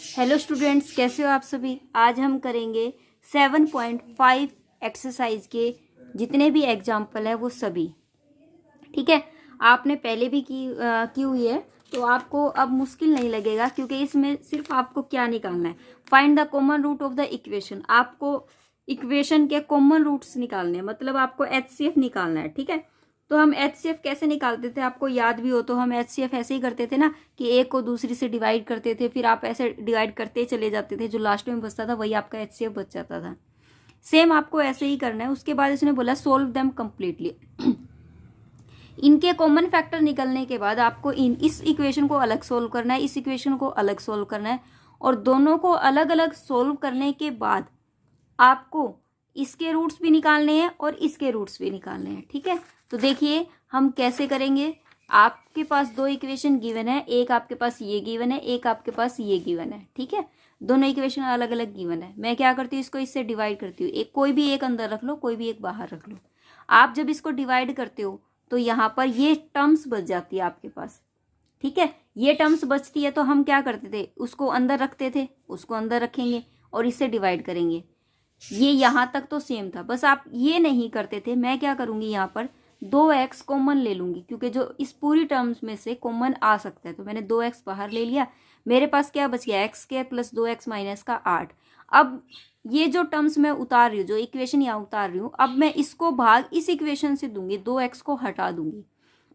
Hello students, कैसे हो आप सभी। आज हम करेंगे 7.5 एक्सरसाइज के जितने भी एग्जाम्पल है वो सभी। ठीक है, आपने पहले भी की हुई है तो आपको अब मुश्किल नहीं लगेगा, क्योंकि इसमें सिर्फ आपको क्या निकालना है, find the common root of the equation. आपको इक्वेशन के कॉमन रूट्स निकालने हैं, मतलब आपको HCF निकालना है। ठीक है, तो हम HCF कैसे निकालते थे, आपको याद भी हो तो हम HCF ऐसे ही करते थे ना कि एक को दूसरी से डिवाइड करते थे, फिर आप ऐसे डिवाइड करते चले जाते थे, जो लास्ट में बचता था वही आपका HCF बच जाता था। सेम आपको ऐसे ही करना है। उसके बाद इसने बोला सोल्व देम कंप्लीटली। इनके कॉमन फैक्टर निकलने के बाद आपको इस इक्वेशन को अलग सोल्व करना है, इस इक्वेशन को अलग सोल्व करना है, और दोनों को अलग अलग सोल्व करने के बाद आपको इसके रूट्स भी निकालने हैं और इसके रूट्स भी निकालने हैं। ठीक है, तो देखिए हम कैसे करेंगे। आपके पास दो इक्वेशन गिवन है, एक आपके पास ये गिवन है, एक आपके पास ये गिवन है। ठीक है, दोनों इक्वेशन अलग अलग गिवन है। मैं क्या करती हूँ, इसको इससे डिवाइड करती हूँ। एक कोई भी एक अंदर रख लो, कोई भी एक बाहर रख लो। आप जब इसको डिवाइड करते हो तो यहाँ पर ये टर्म्स बच जाती है आपके पास। ठीक है, ये टर्म्स बचती है तो हम क्या करते थे, उसको अंदर रखते थे, उसको अंदर रखेंगे और इससे डिवाइड करेंगे। ये यहाँ तक तो सेम था, बस आप ये नहीं करते थे। मैं क्या करूंगी, यहाँ पर 2x कॉमन ले लूंगी, क्योंकि जो इस पूरी टर्म्स में से कॉमन आ सकता है, तो मैंने 2x बाहर ले लिया। मेरे पास क्या बच गया, x² + 2x - का 8। अब ये जो टर्म्स मैं उतार रही हूँ, जो इक्वेशन यहाँ उतार रही हूँ, अब मैं इसको भाग इस इक्वेशन से दूंगी, 2x को हटा दूंगी।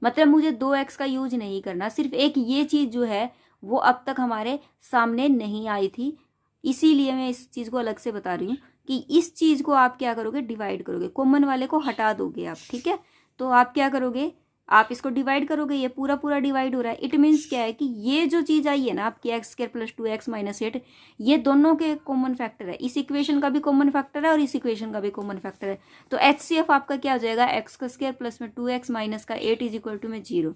मतलब मुझे 2x का यूज नहीं करना, सिर्फ एक ये चीज जो है वो अब तक हमारे सामने नहीं आई थी, इसीलिए मैं इस चीज को अलग से बता रही हूँ कि इस चीज को आप क्या करोगे, डिवाइड करोगे, कॉमन वाले को हटा दोगे आप। ठीक है, तो आप क्या करोगे, आप इसको डिवाइड करोगे, ये पूरा पूरा डिवाइड हो रहा है। इट मीन्स क्या है कि ये जो चीज आई है ना आपकी x² + 2x - 8, ये दोनों के कॉमन फैक्टर है। इस इक्वेशन का भी कॉमन फैक्टर है और इस इक्वेशन का भी कॉमन फैक्टर है। तो HCF आपका क्या हो जाएगा, x² + 2x - 8 = 0।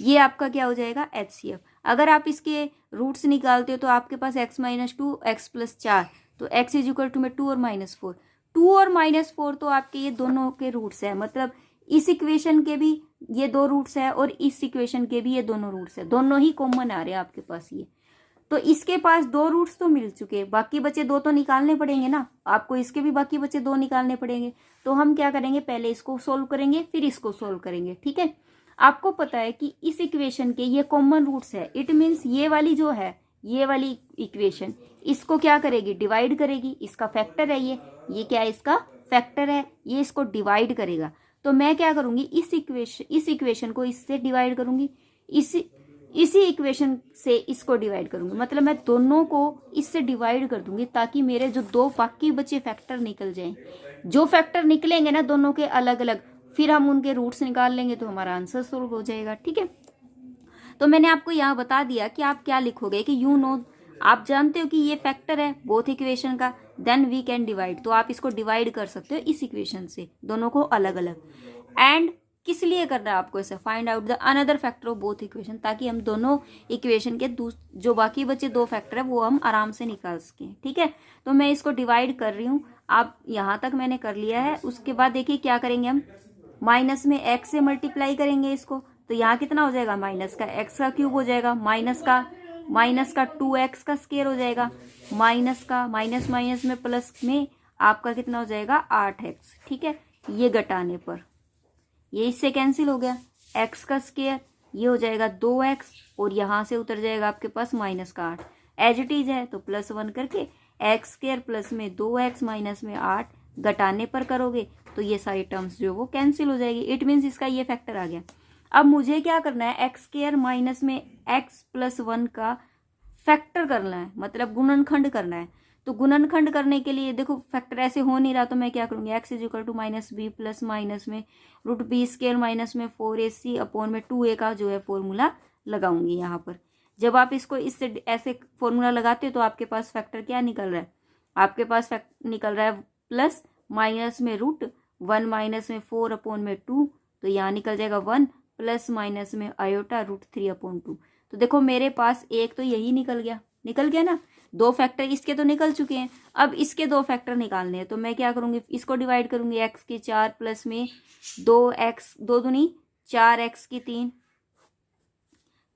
ये आपका क्या हो जाएगा, HCF। अगर आप इसके रूट्स निकालते हो तो आपके पास x - 2 x + 4, तो x = 2 और -4। 2 और -4 तो आपके ये दोनों के रूट्स है, मतलब इस इक्वेशन के भी ये दो रूट्स है और इस इक्वेशन के भी ये दोनों रूट्स है, दोनों ही कॉमन आ रहे हैं आपके पास। ये तो इसके पास दो रूट्स तो मिल चुके, बाकी बचे दो तो निकालने पड़ेंगे ना आपको, इसके भी बाकी बचे दो निकालने पड़ेंगे। तो हम क्या करेंगे, पहले इसको सोल्व करेंगे फिर इसको सोल्व करेंगे। ठीक है, आपको पता है कि इस इक्वेशन के ये कॉमन रूट्स है। इट मीन्स ये वाली जो है, ये वाली इक्वेशन इसको क्या करेगी, डिवाइड करेगी। इसका फैक्टर है ये क्या है, इसका फैक्टर है, ये इसको डिवाइड करेगा। तो मैं क्या करूंगी, इस इक्वेशन को इससे डिवाइड करूंगी, इसी इक्वेशन से इसको डिवाइड करूंगी, मतलब मैं दोनों को इससे डिवाइड कर दूंगी, ताकि मेरे जो दो बाकी बचे फैक्टर निकल जाएं। जो फैक्टर निकलेंगे ना दोनों के अलग अलग, फिर हम उनके रूट्स निकाल लेंगे तो हमारा आंसर सोल्व हो जाएगा। ठीक है, तो मैंने आपको यहाँ बता दिया कि आप क्या लिखोगे, कि यू नो, आप जानते हो कि ये फैक्टर है बोथ इक्वेशन का, देन वी कैन डिवाइड। तो आप इसको डिवाइड कर सकते हो इस इक्वेशन से, दोनों को अलग अलग। एंड किस लिए करना है आपको ऐसे, find out the another factor of both equation, ताकि हम दोनों इक्वेशन के जो बाकी बचे दो फैक्टर है वो हम आराम से निकाल सकें। ठीक है, तो मैं इसको डिवाइड कर रही हूँ, आप यहाँ तक मैंने कर लिया है। उसके बाद देखिए क्या करेंगे, हम माइनस में x से मल्टीप्लाई करेंगे इसको, तो यहाँ कितना हो जाएगा, माइनस का x का क्यूब हो जाएगा, माइनस का 2x का स्क्वायर हो जाएगा, माइनस का माइनस माइनस में प्लस में आपका कितना हो जाएगा, 8x। ठीक है, ये घटाने पर ये इससे कैंसिल हो गया, x का स्क्वायर ये हो जाएगा 2x, और यहाँ से उतर जाएगा आपके पास माइनस का 8। एज इट इज है तो +1 करके x² प्लस में 2x माइनस में 8 घटाने पर करोगे तो ये सारी टर्म्स जो वो कैंसिल हो जाएगी। इट मीन्स इसका ये फैक्टर आ गया। अब मुझे क्या करना है, x² माइनस में x + 1 का फैक्टर करना है, मतलब गुणनखंड करना है। तो गुणनखंड करने के लिए देखो फैक्टर ऐसे हो नहीं रहा, तो मैं क्या करूंगी, x = -b प्लस माइनस में √b² माइनस में 4ac अपॉन में 2a का जो है फॉर्मूला लगाऊंगी यहाँ पर। जब आप इसको इससे ऐसे फॉर्मूला लगाते हो तो आपके पास फैक्टर क्या निकल रहा है, आपके पास निकल रहा है प्लस माइनस में √1 माइनस में 4 अपॉन में 2, तो यहाँ निकल जाएगा 1 प्लस माइनस में आयोटा √3 अपॉन 2। तो देखो मेरे पास एक तो यही निकल गया ना, दो फैक्टर इसके तो निकल चुके हैं। अब इसके दो फैक्टर निकालने हैं, तो मैं क्या करूंगी, इसको डिवाइड करूंगी, x की 4 प्लस में 2x 2 दूनी 4x की 3,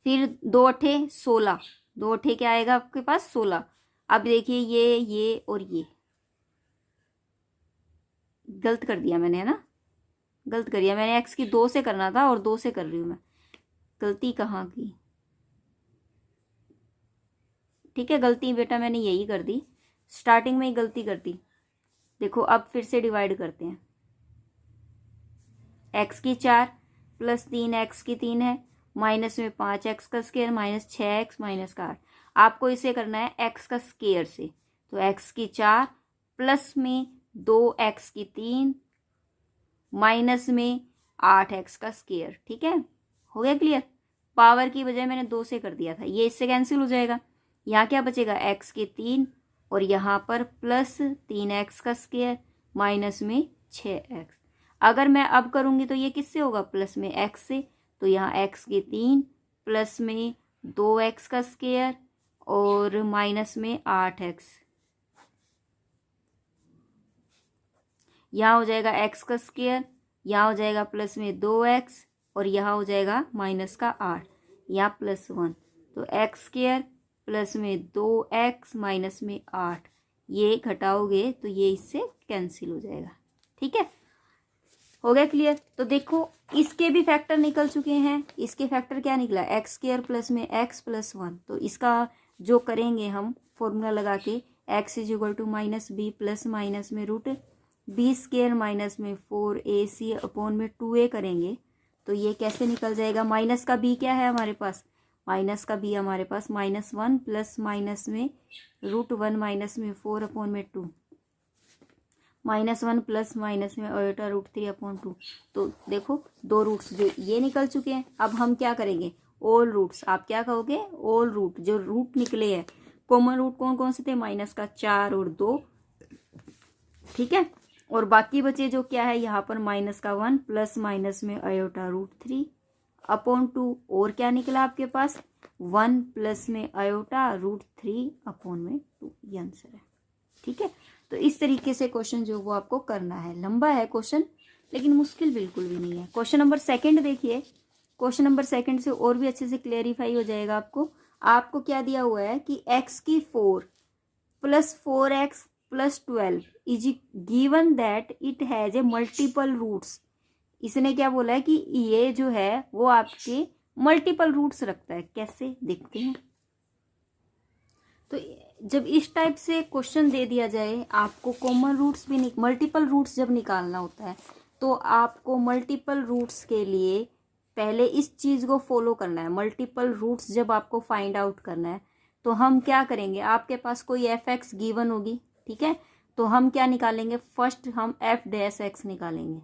फिर 2 8 16 2 अट्ठे क्या आएगा आपके पास 16। अब देखिए ये और ये गलत कर दिया मैंने, है ना, गलत कर दिया मैंने। एक्स की 2 से करना था और 2 से कर रही हूँ मैं, गलती कहाँ की। ठीक है, गलती बेटा मैंने यही कर दी, स्टार्टिंग में ही गलती कर दी। देखो अब फिर से डिवाइड करते हैं। एक्स की 4 प्लस 3 एक्स की 3 है, माइनस में 5 एक्स का स्केयर माइनस 6 एक्स माइनस का 8। आपको इसे करना है एक्स का स्केयर से, तो एक्स की 4 प्लस में 2 एक्स की 3 माइनस में 8 एक्स का स्केयर। ठीक है, हो गया क्लियर। पावर की बजाय मैंने 2 से कर दिया था, ये इससे कैंसिल हो जाएगा। यहाँ क्या बचेगा, एक्स के 3 और यहाँ पर प्लस 3 एक्स का स्केयर माइनस में 6 एक्स। अगर मैं अब करूँगी तो ये किससे होगा, प्लस में एक्स से। तो यहाँ एक्स के 3 प्लस में 2 एक्स का स्केयर और माइनस में 8 एक्स। यहाँ हो जाएगा एक्स का स्केयर, यहाँ हो जाएगा प्लस में 2 एक्स और यहाँ हो जाएगा माइनस का 8, यहाँ प्लस 1। तो एक्स स्केयर प्लस में 2 एक्स माइनस में 8, ये घटाओगे तो ये इससे कैंसिल हो जाएगा। ठीक है, हो गया क्लियर। तो देखो इसके भी फैक्टर निकल चुके हैं। इसके फैक्टर क्या निकला, एक्स स्केयर प्लस में एक्स प्लस 1। तो इसका जो करेंगे हम फॉर्मूला लगा के, x is equal to minus b plus minus में रूट बी स्केयर माइनस में 4ac अपॉन में 2a करेंगे तो ये कैसे निकल जाएगा। माइनस का बी क्या है हमारे पास, माइनस का बी हमारे पास -1 प्लस माइनस में √1 माइनस में 4 अपॉन में 2, -1 प्लस माइनस में आयोटा √3 अपॉन 2। तो देखो 2 रूट्स जो ये निकल चुके हैं। अब हम क्या करेंगे, ऑल रूट्स, आप क्या कहोगे, ऑल रूट, जो रूट निकले हैं कॉमन रूट कौन कौन से थे, माइनस का 4 और 2। ठीक है, और बाकी बचे जो क्या है यहाँ पर माइनस का 1 प्लस माइनस में आयोटा √3 अपॉन 2, और क्या निकला आपके पास 1 प्लस में आयोटा √3 अपॉन में 2, ये आंसर है। ठीक है, तो इस तरीके से क्वेश्चन जो वो आपको करना है। लंबा है क्वेश्चन लेकिन मुश्किल बिल्कुल भी नहीं है। क्वेश्चन नंबर 2 देखिए, क्वेश्चन नंबर 2 से और भी अच्छे से क्लेरिफाई हो जाएगा आपको। आपको क्या दिया हुआ है कि x की 4 plus 4x plus 12 is given that it has a multiple roots. इसने क्या बोला है कि ये जो है वो आपके मल्टीपल रूट्स रखता है। कैसे देखते हैं। तो जब इस टाइप से क्वेश्चन दे दिया जाए, आपको कॉमन रूट्स भी मल्टीपल रूट्स जब निकालना होता है तो आपको मल्टीपल रूट्स के लिए पहले इस चीज़ को फॉलो करना है। मल्टीपल रूट्स जब आपको फाइंड आउट करना है तो हम क्या करेंगे, आपके पास कोई f(x) गिवन होगी, ठीक है, तो हम क्या निकालेंगे, फर्स्ट हम f(x) निकालेंगे।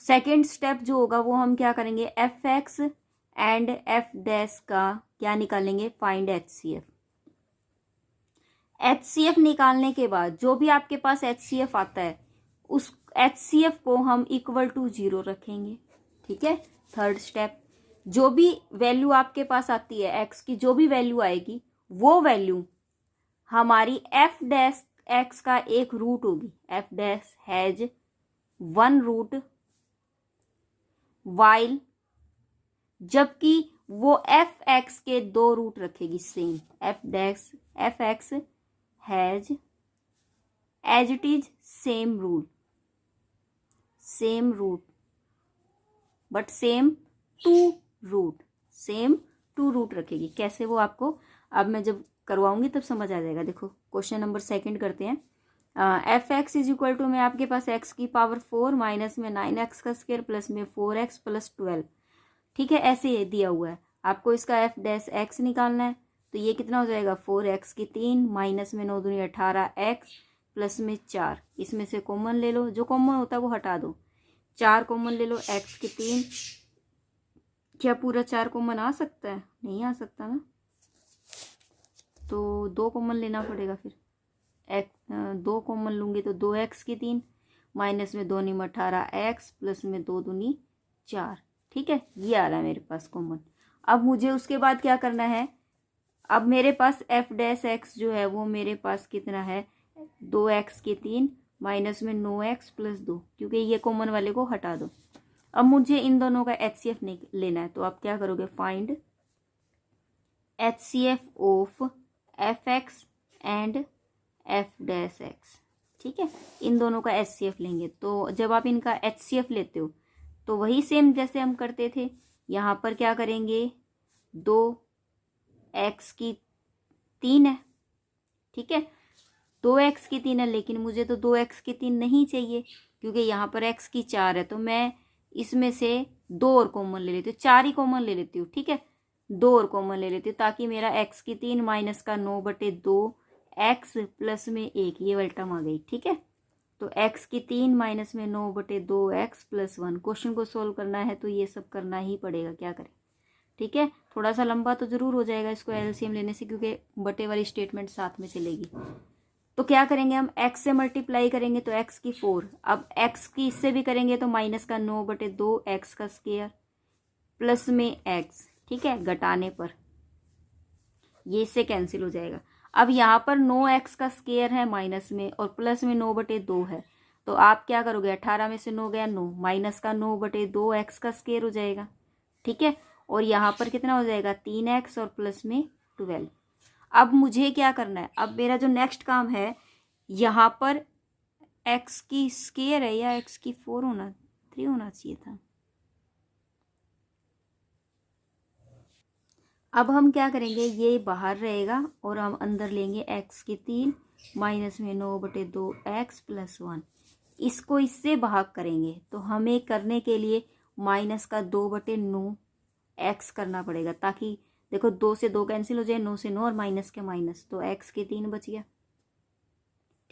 सेकेंड स्टेप जो होगा वो हम क्या करेंगे, f(x) एंड f' का क्या निकालेंगे, फाइंड HCF। HCF निकालने के बाद जो भी आपके पास HCF आता है उस HCF को हम इक्वल टू 0 रखेंगे। ठीक है, थर्ड स्टेप, जो भी वैल्यू आपके पास आती है x की, जो भी वैल्यू आएगी वो वैल्यू हमारी f' का एक रूट होगी। f' हैज 1 रूट वाइल, जबकि वो f(x) के 2 रूट रखेगी same. f(x) has as it is same root but same two root रखेगी। कैसे वो आपको अब मैं जब करवाऊंगी तब समझ आ जाएगा। देखो क्वेश्चन नंबर 2 करते हैं। f(x) इज इक्वल टू में आपके पास x की पावर 4 माइनस में 9x का स्क्वायर प्लस में 4x प्लस 12। ठीक है, ऐसे ये दिया हुआ है, आपको इसका f(x) निकालना है। तो ये कितना हो जाएगा, 4x की 3 माइनस में 9 दूनी 18x प्लस में 4। इसमें से कॉमन ले लो, जो कॉमन होता है वो हटा दो, 4 कॉमन ले लो। x की 3, क्या पूरा 4 कॉमन आ सकता है, नहीं आ सकता ना, तो 2 कॉमन लेना पड़ेगा। फिर 2 कॉमन लूंगी तो 2x की 3 माइनस में 2 नीम 18x प्लस में 2 दूनी 4। ठीक है, ये आ रहा है मेरे पास कॉमन। अब मुझे उसके बाद क्या करना है, अब मेरे पास f(x) जो है वो मेरे पास कितना है, 2x की 3 माइनस में 9x प्लस 2, क्योंकि ये कॉमन वाले को हटा दो। अब मुझे इन दोनों का HCF लेना है, तो आप क्या करोगे, find HCF of fx and f'(x). ठीक है, इन दोनों का HCF लेंगे। तो जब आप इनका HCF लेते हो तो वही सेम जैसे हम करते थे, यहाँ पर क्या करेंगे, 2x की 3 है। ठीक है, 2x की 3 है, लेकिन मुझे तो 2x की 3 नहीं चाहिए क्योंकि यहाँ पर x की 4 है। तो मैं इसमें से 2 और कॉमन ले लेती हूँ, 4 ही कॉमन ले लेती हूँ। ठीक है, 2 और कॉमन ले लेती हूँ ताकि मेरा x की 3 माइनस का 9/2 x प्लस में 1 ये वाली टर्म आ गई। ठीक है, तो x की 3 माइनस में 9/2 x प्लस 1। क्वेश्चन को सोल्व करना है तो ये सब करना ही पड़ेगा, क्या करें। ठीक है, थोड़ा सा लंबा तो जरूर हो जाएगा इसको एलसीएम लेने से, क्योंकि बटे वाली स्टेटमेंट साथ में चलेगी। तो क्या करेंगे हम, x से मल्टीप्लाई करेंगे तो x की 4। अब x की इससे भी करेंगे तो माइनस का 9/2 x का स्क्वायर प्लस में x। ठीक है, घटाने पर ये इससे कैंसिल हो जाएगा। अब यहाँ पर 9x का स्क्वायर है माइनस में और प्लस में 9/2 है, तो आप क्या करोगे, 18 में से 9 गया 9, माइनस का 9/2 x का स्क्वायर हो जाएगा। ठीक है, और यहाँ पर कितना हो जाएगा, 3x और प्लस में 12। अब मुझे क्या करना है, अब मेरा जो नेक्स्ट काम है, यहाँ पर x की स्क्वायर है या x की 4 होना 3 होना चाहिए था। अब हम क्या करेंगे, ये बाहर रहेगा और हम अंदर लेंगे x की 3 माइनस में 9/2 x प्लस 1। इसको इससे भाग करेंगे तो हमें करने के लिए माइनस का 2/9 x करना पड़ेगा, ताकि देखो 2 से 2 कैंसिल हो जाए, 9 से 9 और माइनस के माइनस, तो x की 3 बच गया।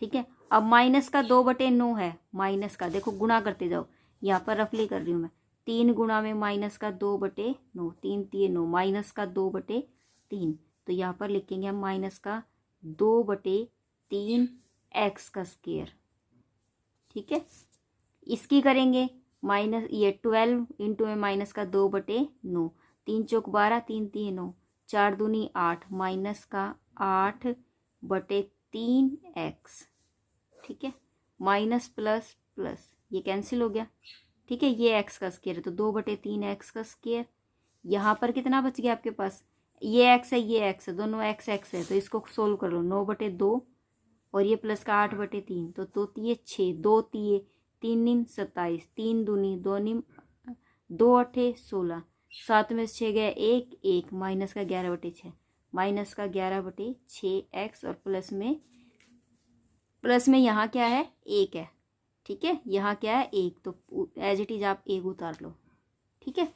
ठीक है, अब माइनस का 2/9 है, माइनस का देखो गुणा करते जाओ, यहाँ पर रफली कर रही हूँ मैं, 3 गुणा में माइनस का 2/9, 3 3 9, माइनस का 2/3। तो यहाँ पर लिखेंगे हम माइनस का 2/3 x का स्क्वायर। ठीक है, इसकी करेंगे माइनस, ये 12 इंटू में माइनस का 2/9, 3 चौक 12, 3 3 9, 4 दूनी 8, माइनस का 8/3 x। ठीक है, माइनस प्लस प्लस ये कैंसिल हो गया। ठीक है, ये x का स्क्वायर है तो 2/3 x का स्क्वायर। यहाँ पर कितना बच गया आपके पास, ये x है ये x है, दोनों x x है, तो इसको सोल्व कर लो, 9/2 और ये प्लस का 8/3, तो 2 तिये 6, 2 तिये 3 निम 27, 3 दूनी 2 निम 2 8 16, 7 में से 6 गया 1 1, माइनस का 11/6, माइनस का 11/6 x और प्लस में यहाँ क्या है 1 है। ठीक है, यहाँ क्या है 1, तो एज इट इज आप 1 उतार लो। ठीक है,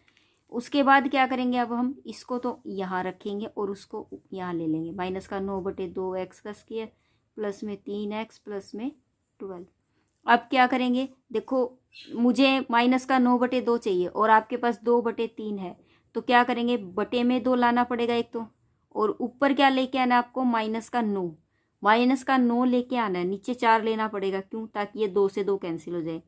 उसके बाद क्या करेंगे, अब हम इसको तो यहाँ रखेंगे और उसको यहाँ ले लेंगे, माइनस का 9/2 x का स्क्वायर प्लस में 3x प्लस में 12। अब क्या करेंगे, देखो मुझे माइनस का 9/2 चाहिए और आपके पास 2/3 है, तो क्या करेंगे, बटे में 2 लाना पड़ेगा एक तो, और ऊपर क्या लेके आना है आपको, माइनस का 9, माइनस का 9 लेके आना है, नीचे 4 लेना पड़ेगा, क्यों, ताकि ये 2 से 2 कैंसिल हो जाए।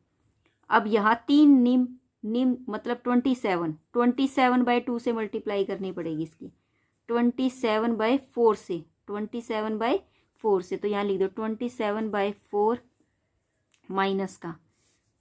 अब यहाँ 3 निम निम मतलब 27/2 से मल्टीप्लाई करनी पड़ेगी इसकी, 27/4 से, 27/4 से, तो यहाँ लिख दो 27/4 माइनस का,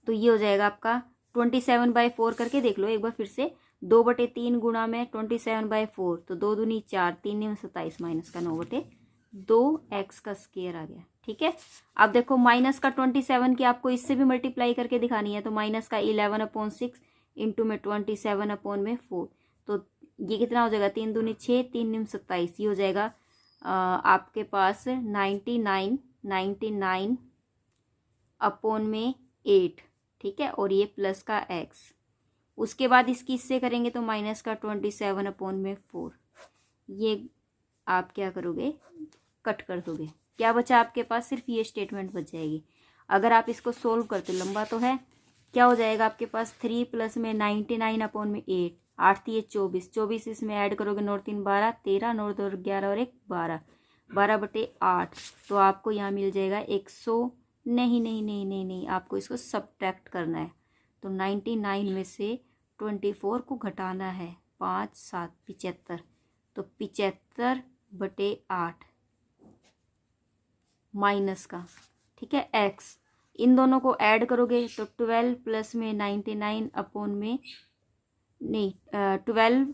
तो ये हो जाएगा आपका 27/4 करके देख लो एक बार फिर से, 2/3 गुणा में 27/4, तो 2 दूनी 4, 3 निम 27, माइनस का 9/2 x का स्क्वायर आ गया। ठीक है, अब देखो माइनस का 27 की आपको इससे भी मल्टीप्लाई करके दिखानी है, तो माइनस का 11/6 इंटू में 27/4, तो ये कितना हो जाएगा, 3 दूनी 6, 3 निम 27, ये हो जाएगा आपके पास 99/8। ठीक है, और ये प्लस का x, उसके बाद इसकी इससे करेंगे तो माइनस का 27/4, ये आप क्या करोगे, कट कर दोगे, क्या बचा आपके पास, सिर्फ ये स्टेटमेंट बच जाएगी। अगर आप इसको सोल्व करते, लंबा तो है, क्या हो जाएगा आपके पास, 3 प्लस में 99/8, 8 3 24, 24 इसमें ऐड करोगे, 9 3 12, 13, 9 2 11 और 1 12, 12/8, तो आपको यहाँ मिल जाएगा 100, नहीं नहीं नहीं नहीं नहीं, आपको इसको सब्ट्रैक्ट करना है, तो 99 में से 24 को घटाना है, 5 7 75, तो 75/8 माइनस का, ठीक है, x, इन दोनों को ऐड करोगे तो 12 प्लस में 99 अपॉन में नहीं 12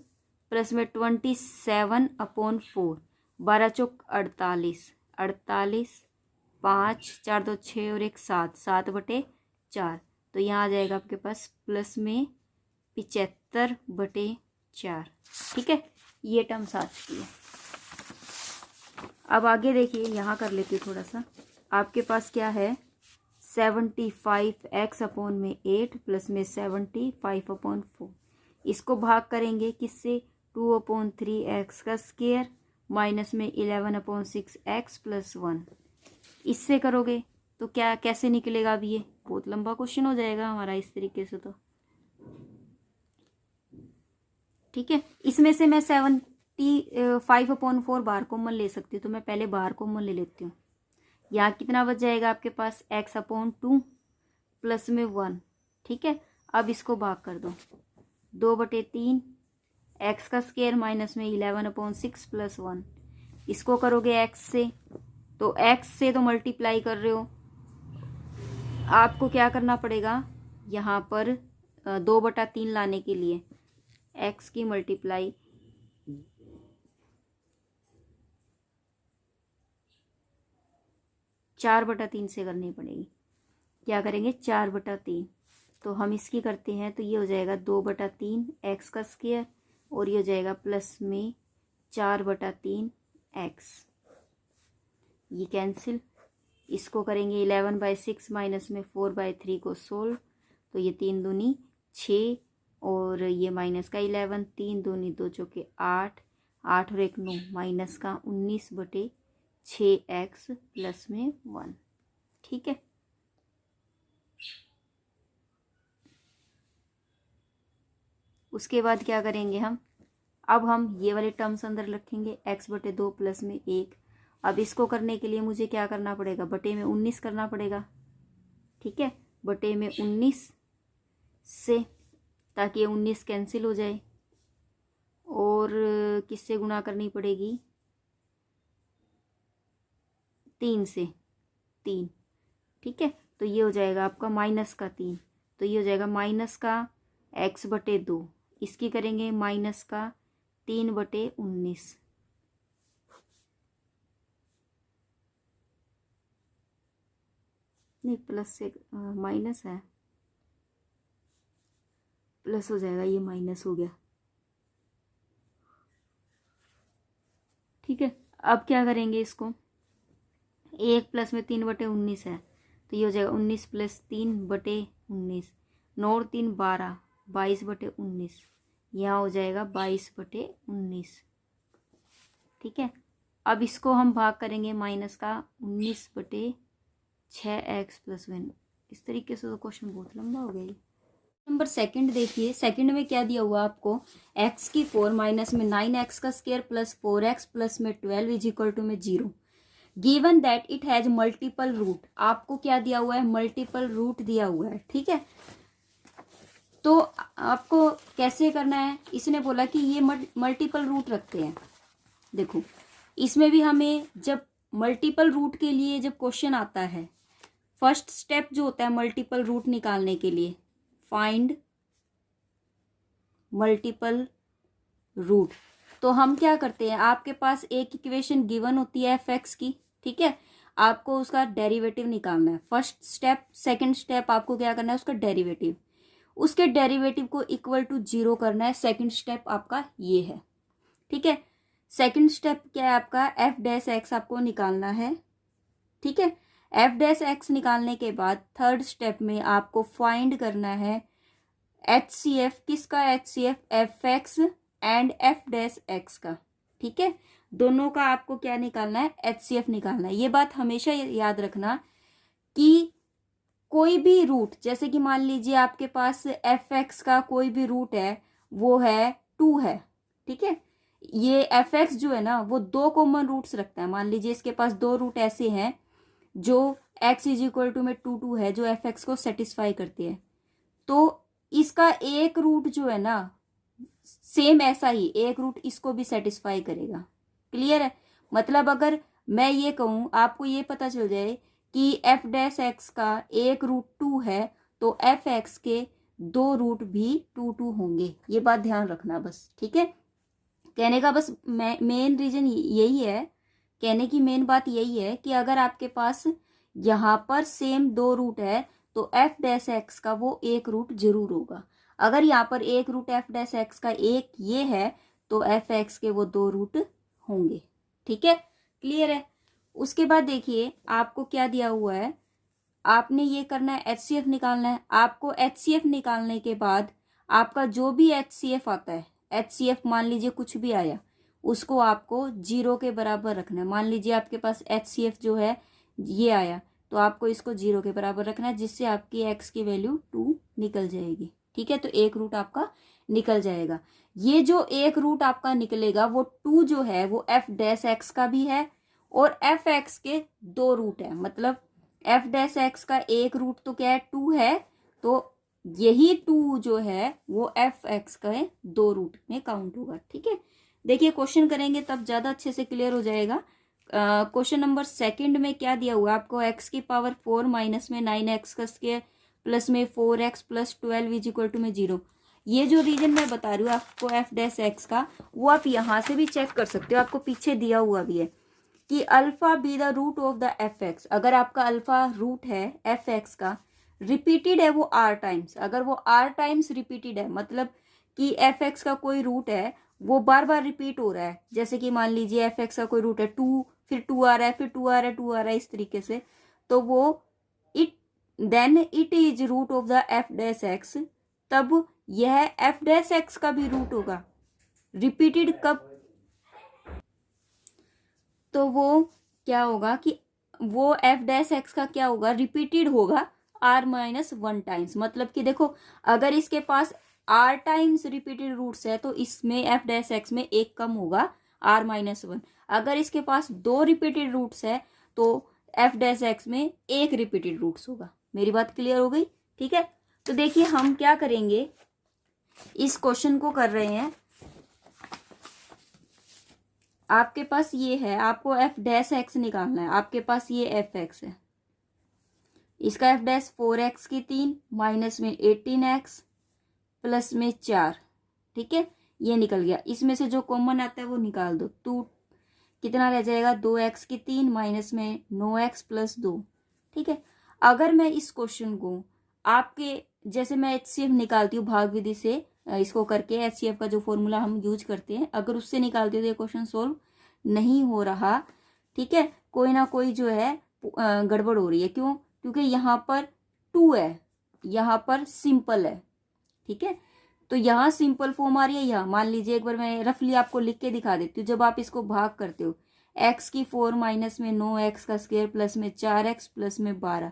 प्लस में 27/4, 12 चौक 48, 48, 5, 4 2 6 और 1 7, 7/4। तो यहाँ आ जाएगा आपके पास प्लस में 75/4। ठीक है, ये टर्म्स आ चुकी है। अब आगे देखिए, यहाँ कर लेती हूँ थोड़ा सा। आपके पास क्या है, 75x/8 प्लस में 75/4। इसको भाग करेंगे किससे, 2/3x² माइनस में 11/6x प्लस 1। इससे करोगे तो क्या कैसे निकलेगा? अब ये बहुत लंबा क्वेश्चन हो जाएगा हमारा इस तरीके से तो। ठीक है, इसमें से मैं 75/4 बाहर कॉमन ले सकती हूँ, तो मैं पहले बाहर कॉमन ले लेती हूँ। यहाँ कितना बच जाएगा आपके पास, x/2 प्लस में 1। ठीक है, अब इसको भाग कर दो, 2/3 x² माइनस में 11/6 प्लस 1। इसको करोगे x से, तो x से तो मल्टीप्लाई कर रहे हो, आपको क्या करना पड़ेगा यहाँ पर 2/3 लाने के लिए x की मल्टीप्लाई 4/3 से करनी पड़ेगी। क्या करेंगे, 4/3। तो हम इसकी करते हैं, तो ये हो जाएगा 2/3 x² और ये हो जाएगा प्लस में 4/3 x। ये कैंसिल, इसको करेंगे 11/6 माइनस में 4/3 को सोल्व, तो ये 3 दूनी 6 और ये माइनस का 11, 3 दूनी 2 चौके 8, 8 और 1 9, माइनस का 19/6x प्लस में 1। ठीक है, उसके बाद क्या करेंगे हम, अब हम ये वाले टर्म्स अंदर रखेंगे, x/2 प्लस में 1। अब इसको करने के लिए मुझे क्या करना पड़ेगा, बटे में 19 करना पड़ेगा। ठीक है, बटे में 19 से, ताकि ये 19 कैंसिल हो जाए, और किससे गुणा करनी पड़ेगी, 3 से, 3। ठीक है, तो ये हो जाएगा आपका माइनस का 3, तो ये हो जाएगा माइनस का x/2। इसकी करेंगे माइनस का 3/19। नहीं, प्लस से माइनस है, प्लस हो जाएगा, ये माइनस हो गया। ठीक है, अब क्या करेंगे इसको, 1 प्लस में 3/19 है, तो ये हो जाएगा 19 प्लस 3/19, 9 और 3 12, 22/19। यहाँ हो जाएगा 22/19। ठीक है, अब इसको हम भाग करेंगे माइनस का 19/6x प्लस 1। इस तरीके से तो क्वेश्चन बहुत लंबा हो गया। नंबर सेकंड देखिए, सेकंड में क्या दिया हुआ आपको, x⁴ माइनस में 9x² प्लस 4x प्लस में 12 इज इक्वल टू में 0। Given that it has multiple root. आपको क्या दिया हुआ है, मल्टीपल रूट दिया हुआ है। ठीक है, तो आपको कैसे करना है, इसने बोला कि ये मल्टीपल रूट रखते हैं। देखो, इसमें भी हमें जब मल्टीपल रूट के लिए जब क्वेश्चन आता है, फर्स्ट स्टेप जो होता है मल्टीपल रूट निकालने के लिए, फाइंड मल्टीपल रूट, तो हम क्या करते हैं, आपके पास एक इक्वेशन गिवन होती है f(x) की। ठीक है, आपको उसका डेरिवेटिव निकालना है। फर्स्ट स्टेप, सेकंड स्टेप आपको क्या करना है, उसका डेरिवेटिव, उसके डेरिवेटिव को इक्वल टू 0 करना है। सेकंड स्टेप आपका ये है। ठीक है, सेकंड स्टेप क्या है आपका, f'(x) आपको निकालना है। ठीक है, f'(x) निकालने के बाद थर्ड स्टेप में आपको फाइंड करना है HCF। किसका HCF, f(x) एंड f'(x) का। ठीक है, दोनों का आपको क्या निकालना है, HCF निकालना है। ये बात हमेशा याद रखना कि कोई भी रूट, जैसे कि मान लीजिए आपके पास f(x) का कोई भी रूट है, वो है 2 है। ठीक है, ये f(x) जो है ना, वो 2 कॉमन रूट्स रखता है। मान लीजिए इसके पास 2 रूट ऐसे हैं जो x इज इक्वल टू में 2 है, जो f(x) को सेटिस्फाई करती है। तो इसका एक रूट जो है ना, सेम ऐसा ही एक रूट इसको भी सेटिस्फाई करेगा। क्लियर है, मतलब अगर मैं ये कहूं, आपको ये पता चल जाए कि f'(x) का एक रूट 2 है, तो f(x) के 2 रूट भी 2 होंगे। ये बात ध्यान रखना बस। ठीक है, कहने का बस मेन रीजन यही है, कहने की मेन बात यही है कि अगर आपके पास यहाँ पर सेम दो रूट है तो एफ डैश एक्स का वो एक रूट जरूर होगा। अगर यहाँ पर एक रूट एफ डैश एक्स का एक ये है तो एफ एक्स के वो दो रूट होंगे। ठीक है, क्लियर है। उसके बाद देखिए आपको क्या दिया हुआ है, आपने ये करना है एचसीएफ निकालना है। आपको एचसीएफ निकालने के बाद आपका जो भी एचसीएफ आता है, एचसीएफ मान लीजिए कुछ भी आया, उसको आपको 0 के बराबर रखना है। मान लीजिए आपके पास एचसीएफ जो है ये आया तो आपको इसको 0 के बराबर रखना है, जिससे आपकी एक्स की वैल्यू 2 निकल जाएगी। ठीक है, तो एक रूट आपका निकल जाएगा। ये जो एक रूट आपका निकलेगा वो 2 जो है वो एफ डैश एक्स का भी है और एफ एक्स के दो रूट है। मतलब एफ डैश एक्स का एक रूट तो क्या है 2 है, तो यही 2 जो है वो एफ एक्स का दो रूट में काउंट होगा। ठीक है, देखिए क्वेश्चन करेंगे तब ज्यादा अच्छे से क्लियर हो जाएगा। क्वेश्चन नंबर सेकंड में क्या दिया हुआ है आपको, एक्स की पावर 4 माइनस में 9x का स्क्वायर प्लस में 4x plus 12 is equal to में 0। ये जो रीजन मैं बता रही हूँ आपको एफ डैश एक्स का, वो आप यहाँ से भी चेक कर सकते हो, आपको पीछे दिया हुआ भी है कि alpha be the root of the f x. अगर आपका अल्फा रूट है एफ एक्स का, रिपीटेड है वो आर टाइम्स, अगर वो आर टाइम्स रिपीटेड है मतलब कि एफ एक्स का कोई रूट है वो बार बार रिपीट हो रहा है, जैसे कि मान लीजिए एफ एक्स का कोई रूट है 2, फिर 2 आ रहा है, फिर 2 आ रहा है, 2 आ रहा है, इस तरीके से, तो वो then it is root of the f dash x. तब यह एफ डैश एक्स का भी रूट होगा रिपीटेड कब, तो वो क्या होगा कि वो एफ डैश एक्स का क्या होगा, रिपीटेड होगा आर माइनस 1 टाइम्स। मतलब कि देखो अगर इसके पास आर टाइम्स रिपीटेड रूट्स है तो इसमें एफ डैश एक्स में एक कम होगा आर माइनस 1। अगर इसके पास दो रिपीटेड रूट्स है तो एफ डैश एक्स में एक रिपीटेड रूट्स होगा। मेरी बात क्लियर हो गई? ठीक है, तो देखिए हम क्या करेंगे, इस क्वेश्चन को कर रहे हैं। आपके पास ये है, आपको एफ डैश एक्स निकालना है, आपके पास ये एफ एक्स है, इसका एफ डैश 4x की 3 माइनस में 18x प्लस में 4। ठीक है, ये निकल गया। इसमें से जो कॉमन आता है वो निकाल दो, तो कितना रह जाएगा 2x की 3 माइनस में 9x प्लस 2। ठीक है, अगर मैं इस क्वेश्चन को आपके जैसे मैं एचसीएफ निकालती हूँ भाग विधि से, इसको करके एचसीएफ का जो फॉर्मूला हम यूज करते हैं, अगर उससे निकालती हूँ तो ये क्वेश्चन सोल्व नहीं हो रहा। ठीक है, कोई ना कोई जो है गड़बड़ हो रही है। क्यों? क्योंकि यहाँ पर 2 है, यहाँ पर सिंपल है। ठीक है, तो यहाँ सिंपल फॉर्म आ रही है। यहाँ मान लीजिए एक बार मैं रफली आपको लिख के दिखा देती हूँ। जब आप इसको भाग करते हो x की 4 माइनस में 9x का स्क्वायर प्लस में 4x प्लस में 12,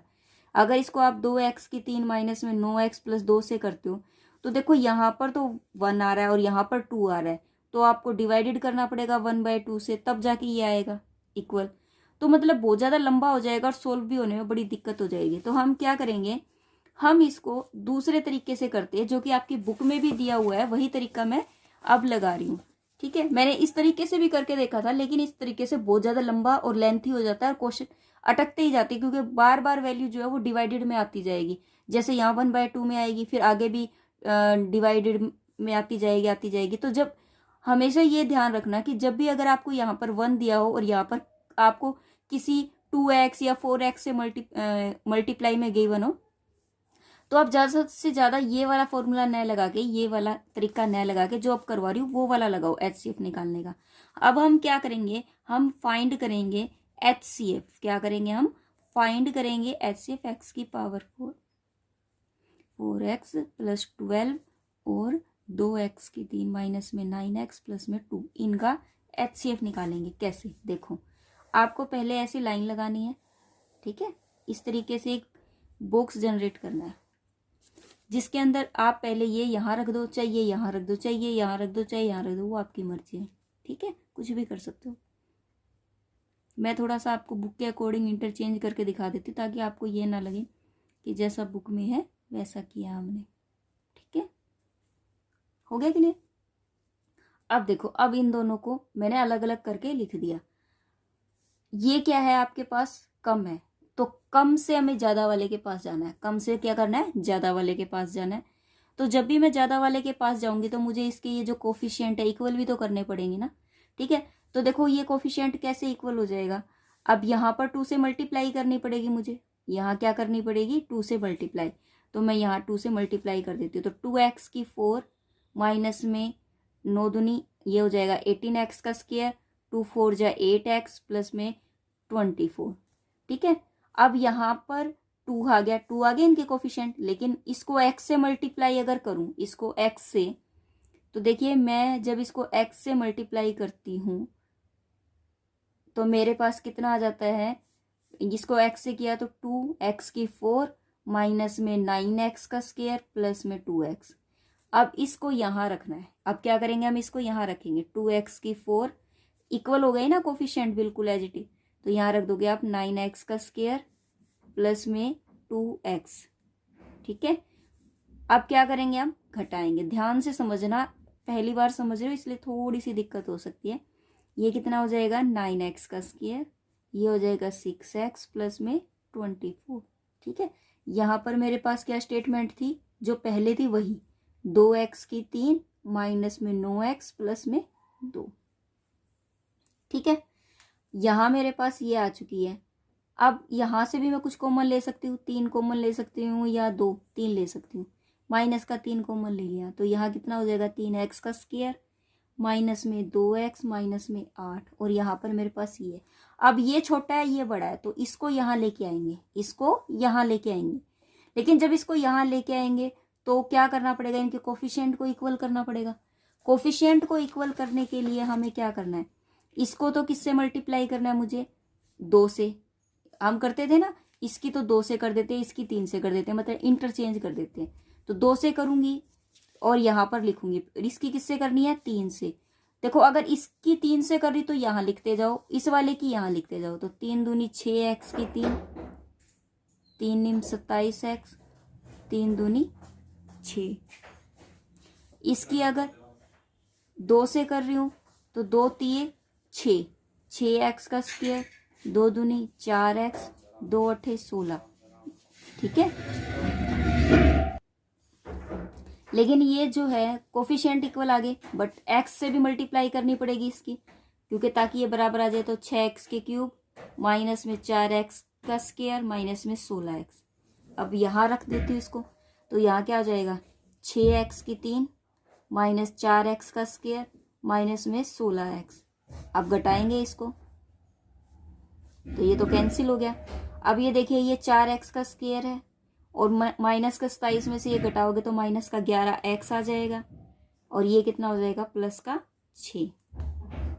अगर इसको आप 2x की 3 माइनस में 9x प्लस 2 से करते हो तो देखो यहाँ पर तो 1 आ रहा है और यहाँ पर 2 आ रहा है, तो आपको डिवाइडेड करना पड़ेगा 1/2 से, तब जाके ये आएगा इक्वल। तो मतलब बहुत ज़्यादा लंबा हो जाएगा और सोल्व भी होने में बड़ी दिक्कत हो जाएगी। तो हम क्या करेंगे, हम इसको दूसरे तरीके से करते हैं, जो कि आपकी बुक में भी दिया हुआ है, वही तरीका मैं अब लगा रही हूँ। ठीक है, मैंने इस तरीके से भी करके देखा था, लेकिन इस तरीके से बहुत ज़्यादा लंबा और लेंथी हो जाता है और क्वेश्चन अटकते ही जाते हैं, क्योंकि बार बार वैल्यू जो है वो डिवाइडेड में आती जाएगी। जैसे यहाँ 1/2 में आएगी, फिर आगे भी डिवाइडेड में आती जाएगी। तो जब हमेशा ये ध्यान रखना कि जब भी अगर आपको यहाँ पर 1 दिया हो और यहाँ पर आपको किसी 2x या 4x से मल्टीप्लाई में गिवन हो, तो आप ज़्यादा से ज़्यादा ये वाला फॉर्मूला न लगा के, ये वाला तरीका न लगा के, जो आप करवा रही हूँ वो वाला लगाओ एचसीएफ निकालने का। अब हम क्या करेंगे, हम फाइंड करेंगे एचसीएफ। क्या करेंगे, हम फाइंड करेंगे एचसीएफ। एक्स की पावर 4x प्लस 12 और 2x की 3 माइनस में 9x प्लस में 2, इनका एचसीएफ निकालेंगे। कैसे, देखो आपको पहले ऐसी लाइन लगानी है। ठीक है, इस तरीके से एक बॉक्स जनरेट करना है, जिसके अंदर आप पहले ये यहाँ रख दो, चाहिए यहाँ रख दो, चाहिए यहाँ रख दो, चाहिए यहाँ रख दो, वो आपकी मर्जी है। ठीक है, कुछ भी कर सकते हो। मैं थोड़ा सा आपको बुक के अकॉर्डिंग इंटरचेंज करके दिखा देती हूँ, ताकि आपको ये ना लगे कि जैसा बुक में है वैसा किया हमने। ठीक है, हो गया क्लियर? अब देखो, अब इन दोनों को मैंने अलग अलग करके लिख दिया। ये क्या है आपके पास, कम है, तो कम से हमें ज्यादा वाले के पास जाना है। कम से क्या करना है, ज्यादा वाले के पास जाना है। तो जब भी मैं ज़्यादा वाले के पास जाऊंगी तो मुझे इसके ये जो कोफिशिएंट है इक्वल भी तो करने पड़ेंगे ना। ठीक है, तो देखो ये कोफिशिएंट कैसे इक्वल हो जाएगा, अब यहाँ पर 2 से मल्टीप्लाई करनी पड़ेगी मुझे, यहाँ क्या करनी पड़ेगी 2 से मल्टीप्लाई, तो मैं यहाँ 2 से मल्टीप्लाई कर देती हूँ। तो 2x की 4 माइनस में 9 दूनी ये हो जाएगा 18x का स्क्वायर, 2 4 जा 8x प्लस में 24। ठीक है, अब यहाँ पर 2 आ गया, 2 आ गया इनके कोफिशिएंट, लेकिन इसको x से मल्टीप्लाई अगर करूँ, इसको x से, तो देखिए मैं जब इसको x से मल्टीप्लाई करती हूँ तो मेरे पास कितना आ जाता है, इसको x से किया तो 2x की 4 माइनस में 9x का स्क्वायर प्लस में 2x। अब इसको यहाँ रखना है, अब क्या करेंगे हम इसको यहाँ रखेंगे, 2x की 4 इक्वल हो गई ना कोफिशिएंट बिल्कुल एज इट इज, तो यहाँ रख दोगे आप 9x का स्क्वायर प्लस में 2x। ठीक है, अब क्या करेंगे हम घटाएंगे, ध्यान से समझना, पहली बार समझ रहे हो इसलिए थोड़ी सी दिक्कत हो सकती है। ये कितना हो जाएगा 9x का स्क्वायर, ये हो जाएगा 6x प्लस में 24। ठीक है, यहाँ पर मेरे पास क्या स्टेटमेंट थी जो पहले थी वही, 2x की 3 माइनस में 9x प्लस में 2। ठीक है, यहाँ मेरे पास ये आ चुकी है। अब यहाँ से भी मैं कुछ कॉमन ले सकती हूँ, 3 कॉमन ले सकती हूँ या 2, 3 ले सकती हूँ, माइनस का 3 कॉमन ले लिया, तो यहाँ कितना हो जाएगा 3x का स्क्वायर माइनस में 2x माइनस में 8, और यहाँ पर मेरे पास ये, अब ये छोटा है ये बड़ा है तो इसको यहाँ लेके आएंगे, इसको यहाँ लेके आएंगे, लेकिन जब इसको यहाँ लेके आएंगे तो क्या करना पड़ेगा, इनके कोफिशिएंट को इक्वल करना पड़ेगा। कोफिशिएंट को इक्वल करने के लिए हमें क्या करना है, इसको तो किससे मल्टीप्लाई करना है मुझे, 2 से, हम करते थे ना, इसकी तो 2 से कर देते हैं, इसकी 3 से कर देते हैं, मतलब इंटरचेंज कर देते हैं, तो 2 से करूंगी और यहाँ पर लिखूंगी, इसकी किससे करनी है 3 से। देखो अगर इसकी 3 से कर रही तो यहाँ लिखते जाओ, इस वाले की यहाँ लिखते जाओ, तो 3 दूनी 6x की 3, 3 निम 27x, 3 दूनी 6। इसकी अगर 2 से कर रही हूँ तो 2 तिये 6, 6x का स्क्वायर, 2 दूनी 4x, 2 अठे 16। ठीक है, लेकिन ये जो है कोफिशिएंट इक्वल आ गए, बट x से भी मल्टीप्लाई करनी पड़ेगी इसकी, क्योंकि ताकि ये बराबर आ जाए, तो 6x के क्यूब माइनस में 4x का स्क्वायर माइनस में 16x। अब यहाँ रख देती हूँ इसको, तो यहाँ क्या हो जाएगा 6x की 3 माइनस 4x का स्क्वायर माइनस में 16x। अब घटाएंगे इसको तो ये तो कैंसिल हो गया। अब ये देखिए ये 4x का स्क्वायर है और माइनस का 27 में से ये घटाओगे तो माइनस का 11x आ जाएगा, और ये कितना हो जाएगा प्लस का 6।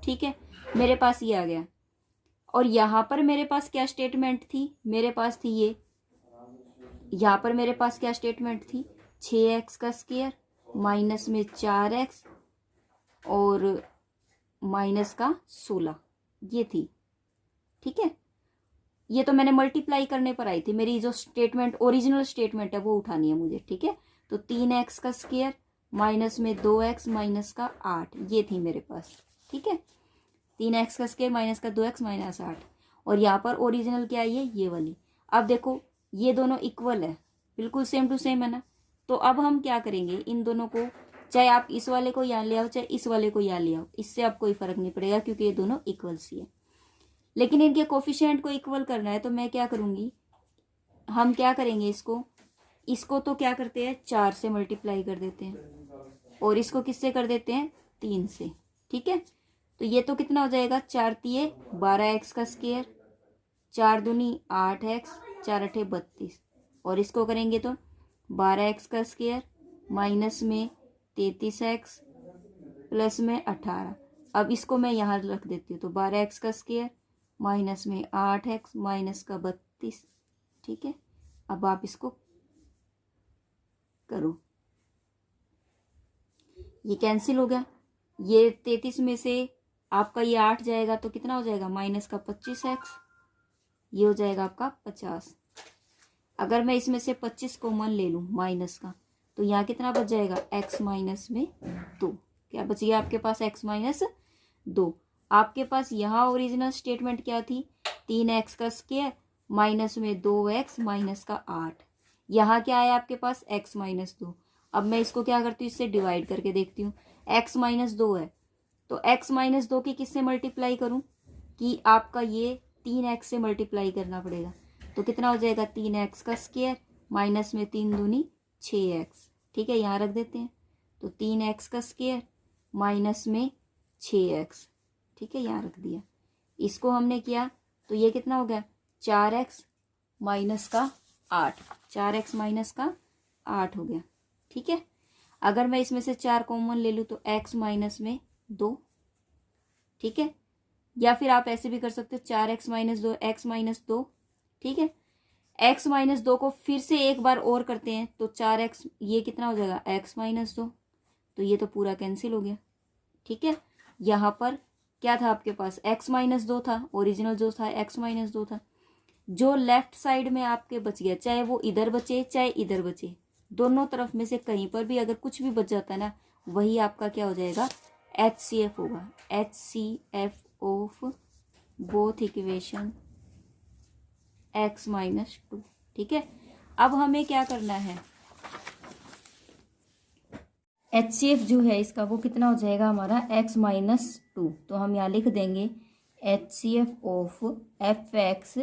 ठीक है, मेरे पास ये आ गया, और यहाँ पर मेरे पास क्या स्टेटमेंट थी, मेरे पास थी ये, यहाँ पर मेरे पास क्या स्टेटमेंट थी, 6x का स्क्वायर माइनस में 4x और माइनस का 16, ये थी। ठीक है, ये तो मैंने मल्टीप्लाई करने पर आई थी, मेरी जो स्टेटमेंट ओरिजिनल स्टेटमेंट है वो उठानी है मुझे। ठीक है, तो 3x का स्क्वायर माइनस में 2x माइनस का 8, ये थी मेरे पास। ठीक है, 3x का स्क्वायर माइनस का 2x माइनस 8, और यहाँ पर ओरिजिनल क्या है ये वाली। अब देखो ये दोनों इक्वल है, बिल्कुल सेम टू सेम है ना, तो अब हम क्या करेंगे, इन दोनों को, चाहे आप इस वाले को यहाँ ले आओ चाहे इस वाले को यहाँ ले आओ, इससे आप कोई फर्क नहीं पड़ेगा क्योंकि ये दोनों इक्वल सी है, लेकिन इनके कोफिशिएंट को इक्वल करना है, तो मैं क्या करूंगी, हम क्या करेंगे, इसको तो क्या करते हैं 4 से मल्टीप्लाई कर देते हैं, और इसको किससे कर देते हैं 3 से। ठीक है, तो ये तो कितना हो जाएगा 4 तिये 12x का स्क्वायर, 4 दूनी 8x, 4 अठे 32, और इसको करेंगे तो 12x का स्क्वायर माइनस में 33x प्लस में 18। अब इसको मैं यहाँ रख देती हूँ, तो 12x का स्क्वायर माइनस में 8x माइनस का 32। ठीक है, अब आप इसको करो, ये कैंसिल हो गया, ये 33 में से आपका ये 8 जाएगा तो कितना हो जाएगा माइनस का 25x, ये हो जाएगा आपका 50। अगर मैं इसमें से 25 कॉमन ले लूँ माइनस का, तो यहाँ कितना बच जाएगा x माइनस में 2, क्या बच गया आपके पास x माइनस 2। आपके पास यहाँ ओरिजिनल स्टेटमेंट क्या थी, 3x का स्क्वायर माइनस में 2x माइनस का 8, यहाँ क्या आया आपके पास x माइनस 2। अब मैं इसको क्या करती हूँ, इससे डिवाइड करके देखती हूँ। x माइनस 2 है तो x माइनस 2 की किससे मल्टीप्लाई करूँ, कि आपका ये 3x से मल्टीप्लाई करना पड़ेगा। तो कितना हो जाएगा, 3x का स्क्वायर माइनस में 3 दूनी 6x। ठीक है, यहाँ रख देते हैं। तो 3x का स्क्वायर माइनस में 6x। ठीक है, यहाँ रख दिया। इसको हमने किया तो ये कितना हो गया, 4x माइनस का 8। 4x माइनस का 8 हो गया। ठीक है, अगर मैं इसमें से 4 कॉमन ले लूँ तो x माइनस में 2। ठीक है, या फिर आप ऐसे भी कर सकते हो, 4x माइनस 2, x माइनस 2। ठीक है, x माइनस 2 को फिर से एक बार और करते हैं तो 4x, ये कितना हो जाएगा, x माइनस 2। तो ये तो पूरा कैंसिल हो गया। ठीक है, यहाँ पर क्या था आपके पास, x माइनस 2 था, ओरिजिनल जो था x माइनस 2 था। जो लेफ्ट साइड में आपके बच गया, चाहे वो इधर बचे चाहे इधर बचे, दोनों तरफ में से कहीं पर भी अगर कुछ भी बच जाता है ना, वही आपका क्या हो जाएगा, HCF होगा। HCF of both equation x minus 2। ठीक है, अब हमें क्या करना है, HCF जो है इसका वो कितना हो जाएगा हमारा, x माइनस 2। तो हम यहाँ लिख देंगे HCF of fx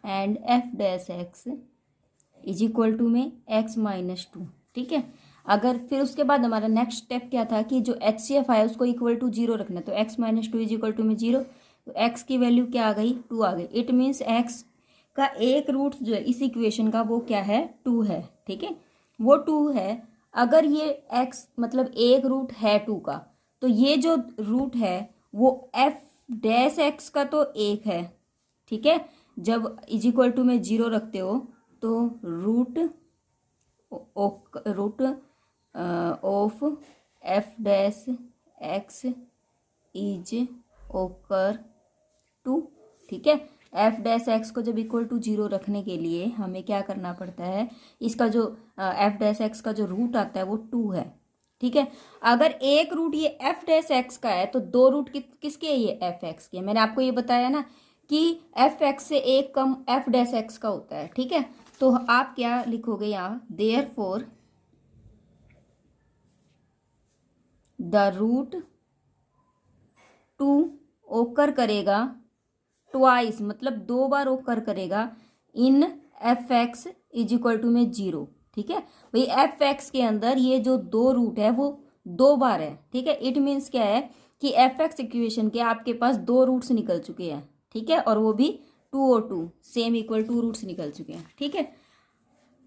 and f dash x is equal to में x माइनस 2। ठीक है, अगर फिर उसके बाद हमारा नेक्स्ट स्टेप क्या था कि जो HCF आया उसको इक्वल टू 0 रखना। तो x minus 2 is equal to में 0। तो x की वैल्यू क्या आ गई, 2 आ गई। इट मीन्स x का एक रूट जो है इस इक्वेशन का वो क्या है, 2 है। ठीक है, वो 2 है। अगर ये x मतलब एक रूट है 2 का, तो ये जो रूट है वो f डैश x का तो 1 है। ठीक है, जब इज इक्वल टू में 0 रखते हो तो root of f dash x is occur 2। ठीक है, एफ डैश एक्स को जब इक्वल टू 0 रखने के लिए हमें क्या करना पड़ता है, इसका जो एफ डैश एक्स का जो रूट आता है वो 2 है। ठीक है, अगर एक रूट ये एफ डैश एक्स का है तो दो रूट किसके है, ये एफ एक्स के। मैंने आपको ये बताया ना कि एफ एक्स से एक कम एफ डैश एक्स का होता है। ठीक है, तो आप क्या लिखोगे यहाँ, देयरफॉर द रूट 2 ओकर करेगा ट्वाइस, मतलब 2 बार ओकर करेगा in f x is equal to में 0। ठीक है भाई, एफ एक्स के अंदर ये जो 2 रूट है वो 2 बार है। ठीक है, इट मीन्स क्या है कि एफ एक्स इक्वेशन के आपके पास 2 रूट्स निकल चुके हैं। ठीक है, और वो भी 2 और 2 सेम इक्वल 2 रूट्स निकल चुके हैं। ठीक है,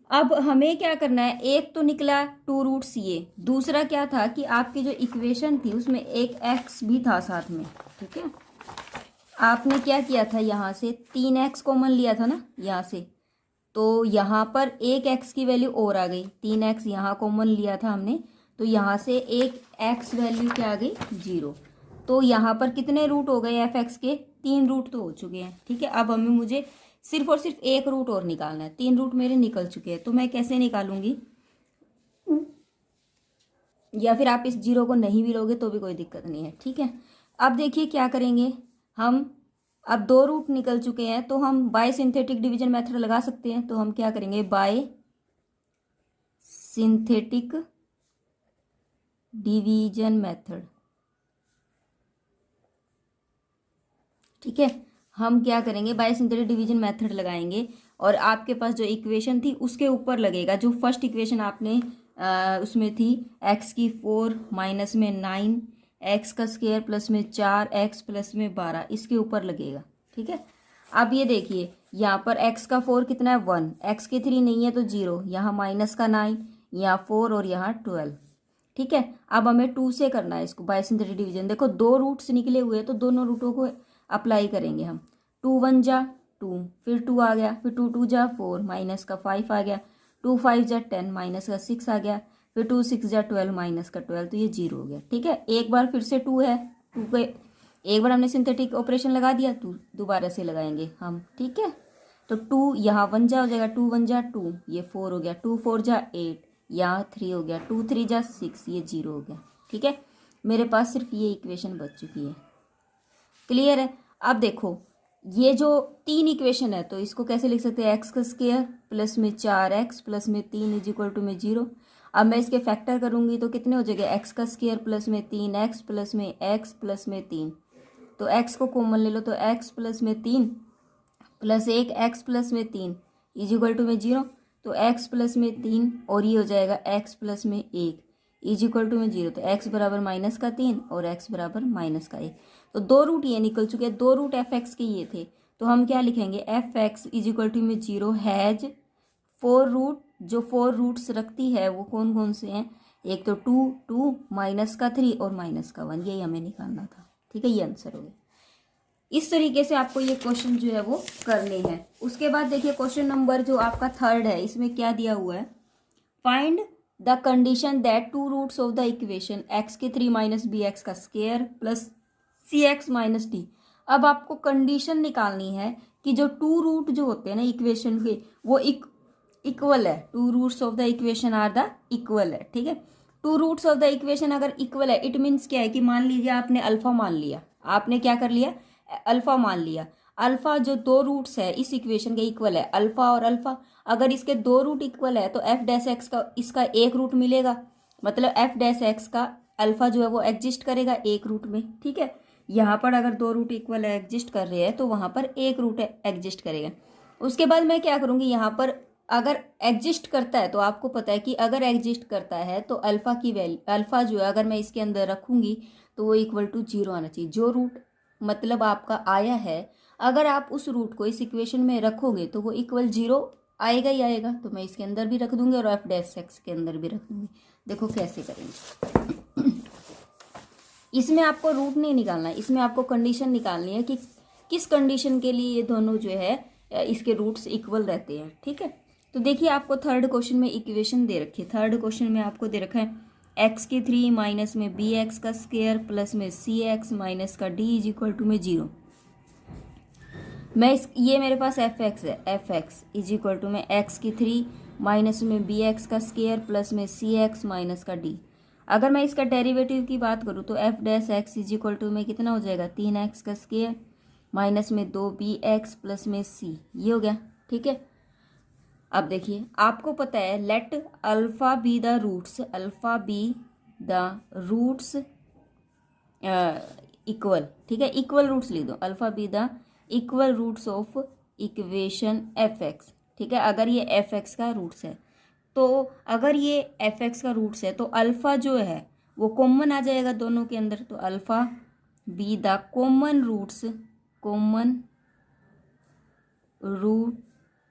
अब हमें क्या करना है, एक तो निकला 2 रूट्स, ये दूसरा क्या था कि आपकी जो इक्वेशन थी उसमें एक x भी था साथ में। ठीक है, आपने क्या किया था, यहाँ से 3x कॉमन लिया था ना यहाँ से, तो यहाँ पर एक x की वैल्यू और आ गई। 3x यहाँ कॉमन लिया था हमने, तो यहाँ से एक x वैल्यू क्या आ गई, 0। तो यहाँ पर कितने रूट हो गए एफ एक्स के, 3 रूट तो हो चुके हैं। ठीक है, अब हमें मुझे सिर्फ और सिर्फ एक रूट और निकालना है। 3 रूट मेरे निकल चुके हैं, तो मैं कैसे निकालूंगी, या फिर आप इस 0 को नहीं भी लोगे तो भी कोई दिक्कत नहीं है। ठीक है, अब देखिए क्या करेंगे हम, अब 2 रूट निकल चुके हैं तो हम बाय सिंथेटिक डिवीजन मेथड लगा सकते हैं। तो हम क्या करेंगे, बाय सिंथेटिक डिवीजन मेथड। ठीक है, हम क्या करेंगे, बाय सिंथेटिक डिवीजन मेथड लगाएंगे और आपके पास जो इक्वेशन थी उसके ऊपर लगेगा। जो फर्स्ट इक्वेशन आपने उसमें थी x की 4 माइनस में 9 x का स्क्वायर प्लस में 4 x प्लस में 12, इसके ऊपर लगेगा। ठीक है, अब ये देखिए यहाँ पर x का 4 कितना है, 1, x के 3 नहीं है तो 0, यहाँ माइनस का 9, यहाँ 4 और यहाँ 12। ठीक है, अब हमें 2 से करना है इसको बाय सिंथेटिक डिवीजन। देखो 2 रूट्स निकले हुए हैं तो दोनों रूटों को अप्लाई करेंगे हम। 2 1 जा 2, फिर 2 आ गया, फिर 2 2 जा 4, माइनस का 5 आ गया, 2 5 जा 10, माइनस का 6 आ गया, फिर 2 6 जा 12, माइनस का 12, तो ये 0 हो गया। ठीक है, एक बार फिर से 2 है, 2 के एक बार हमने सिंथेटिक ऑपरेशन लगा दिया, 2 दोबारा से लगाएंगे हम। ठीक है, तो 2 यहाँ 1 जा हो जाएगा, 2 1 जा 2, ये 4 हो गया, 2 4 जा 8, यहाँ 3 हो गया, 2 3 जा 6, ये 0 हो गया। ठीक है, मेरे पास सिर्फ ये इक्वेशन बच चुकी है। क्लियर है, अब देखो ये जो 3 इक्वेशन है तो इसको कैसे लिख सकते हैं, एक्स का स्क्वायर प्लस में 4x प्लस में 3 इज इक्वल टू में 0। अब मैं इसके फैक्टर करूँगी तो कितने हो जाएगा, एक्स का स्क्वायर प्लस में 3x प्लस में x प्लस में 3। तो x को कॉमन ले लो तो x प्लस में 3 प्लस 1 x प्लस में 3 इज इक्वल टू में 0। तो x प्लस में 3 और ये हो जाएगा x प्लस में 1 इज इक्वल टू में 0। तो x बराबर माइनस का 3 और x बराबर माइनस का 1। तो 2 रूट ये निकल चुके हैं, 2 रूट एफ एक्स के ये थे। तो हम क्या लिखेंगे, f x is equal to में 0 हैज 4 रूट। जो 4 रूट्स रखती है वो कौन कौन से हैं, एक तो 2 माइनस का 3 और माइनस का 1, यही हमें निकालना था। ठीक है, ये आंसर हो गया। इस तरीके से आपको ये क्वेश्चन जो है वो करने हैं। उसके बाद देखिए क्वेश्चन नंबर जो आपका 3 है, इसमें क्या दिया हुआ है, find the condition that 2 roots of the equation x के 3 माइनस बी एक्स का square plus c x minus d. अब आपको कंडीशन निकालनी है कि जो 2 रूट जो होते हैं ना इक्वेशन के, वो इक्वल है। 2 roots of the equation are the equal है। ठीक है, 2 रूट्स ऑफ द इक्वेशन अगर इक्वल है, इट मीन्स क्या है कि मान लीजिए आपने अल्फा मान लिया, आपने क्या कर लिया, अल्फा मान लिया। अल्फा जो 2 रूट्स है इस इक्वेशन के इक्वल है, अल्फा और अल्फा। अगर इसके 2 रूट इक्वल है तो एफ डैश एक्स का इसका 1 रूट मिलेगा, मतलब एफ डैश एक्स का अल्फा जो है वो एग्जिस्ट करेगा 1 रूट में। ठीक है, यहाँ पर अगर 2 रूट इक्वल है एग्जिस्ट कर रहे हैं तो वहाँ पर 1 रूट एग्जिस्ट करेगा। उसके बाद मैं क्या करूँगी, यहाँ पर अगर एग्जिस्ट करता है तो आपको पता है कि अगर एग्जिस्ट करता है तो अल्फा की वैल्यू, अल्फा जो है अगर मैं इसके अंदर रखूँगी तो वो इक्वल टू 0 आना चाहिए। जो रूट मतलब आपका आया है, अगर आप उस रूट को इस इक्वेशन में रखोगे तो वो इक्वल 0 आएगा ही आएगा। तो मैं इसके अंदर भी रख दूंगी और एफ डैश एक्स के अंदर भी रख दूंगी। देखो कैसे करेंगे। इसमें आपको रूट नहीं निकालना है, इसमें आपको कंडीशन निकालनी है कि किस कंडीशन के लिए ये दोनों जो है इसके रूट्स इक्वल रहते हैं। ठीक है, तो देखिए आपको 3rd क्वेश्चन में इक्वेशन दे रखी है। 3rd क्वेश्चन में आपको दे रखा है एक्स की 3 माइनस में बी एक्स का स्क्वायर प्लस में सी एक्स माइनस का डी इज इक्वल टू में 0। मैं ये मेरे पास एफ एक्स है, f x is equal to में एक्स की 3 माइनस में बी एक्स का स्क्वायर प्लस में सी एक्स माइनस का डी। अगर मैं इसका डेरिवेटिव की बात करूँ तो f dash x is equal to में कितना हो जाएगा, 3x का स्क्वायर माइनस में 2bx प्लस में c, ये हो गया। ठीक है, अब देखिए आपको पता है let alpha be the roots, alpha be the roots equal. ठीक है, इक्वल रूट्स लिख दो, alpha be the equal roots of equation f x. ठीक है, अगर ये एफ एक्स का रूट्स है तो अगर ये एफ एक्स का रूट्स है तो अल्फा जो है वो कॉमन आ जाएगा दोनों के अंदर। तो alpha be the common roots, common root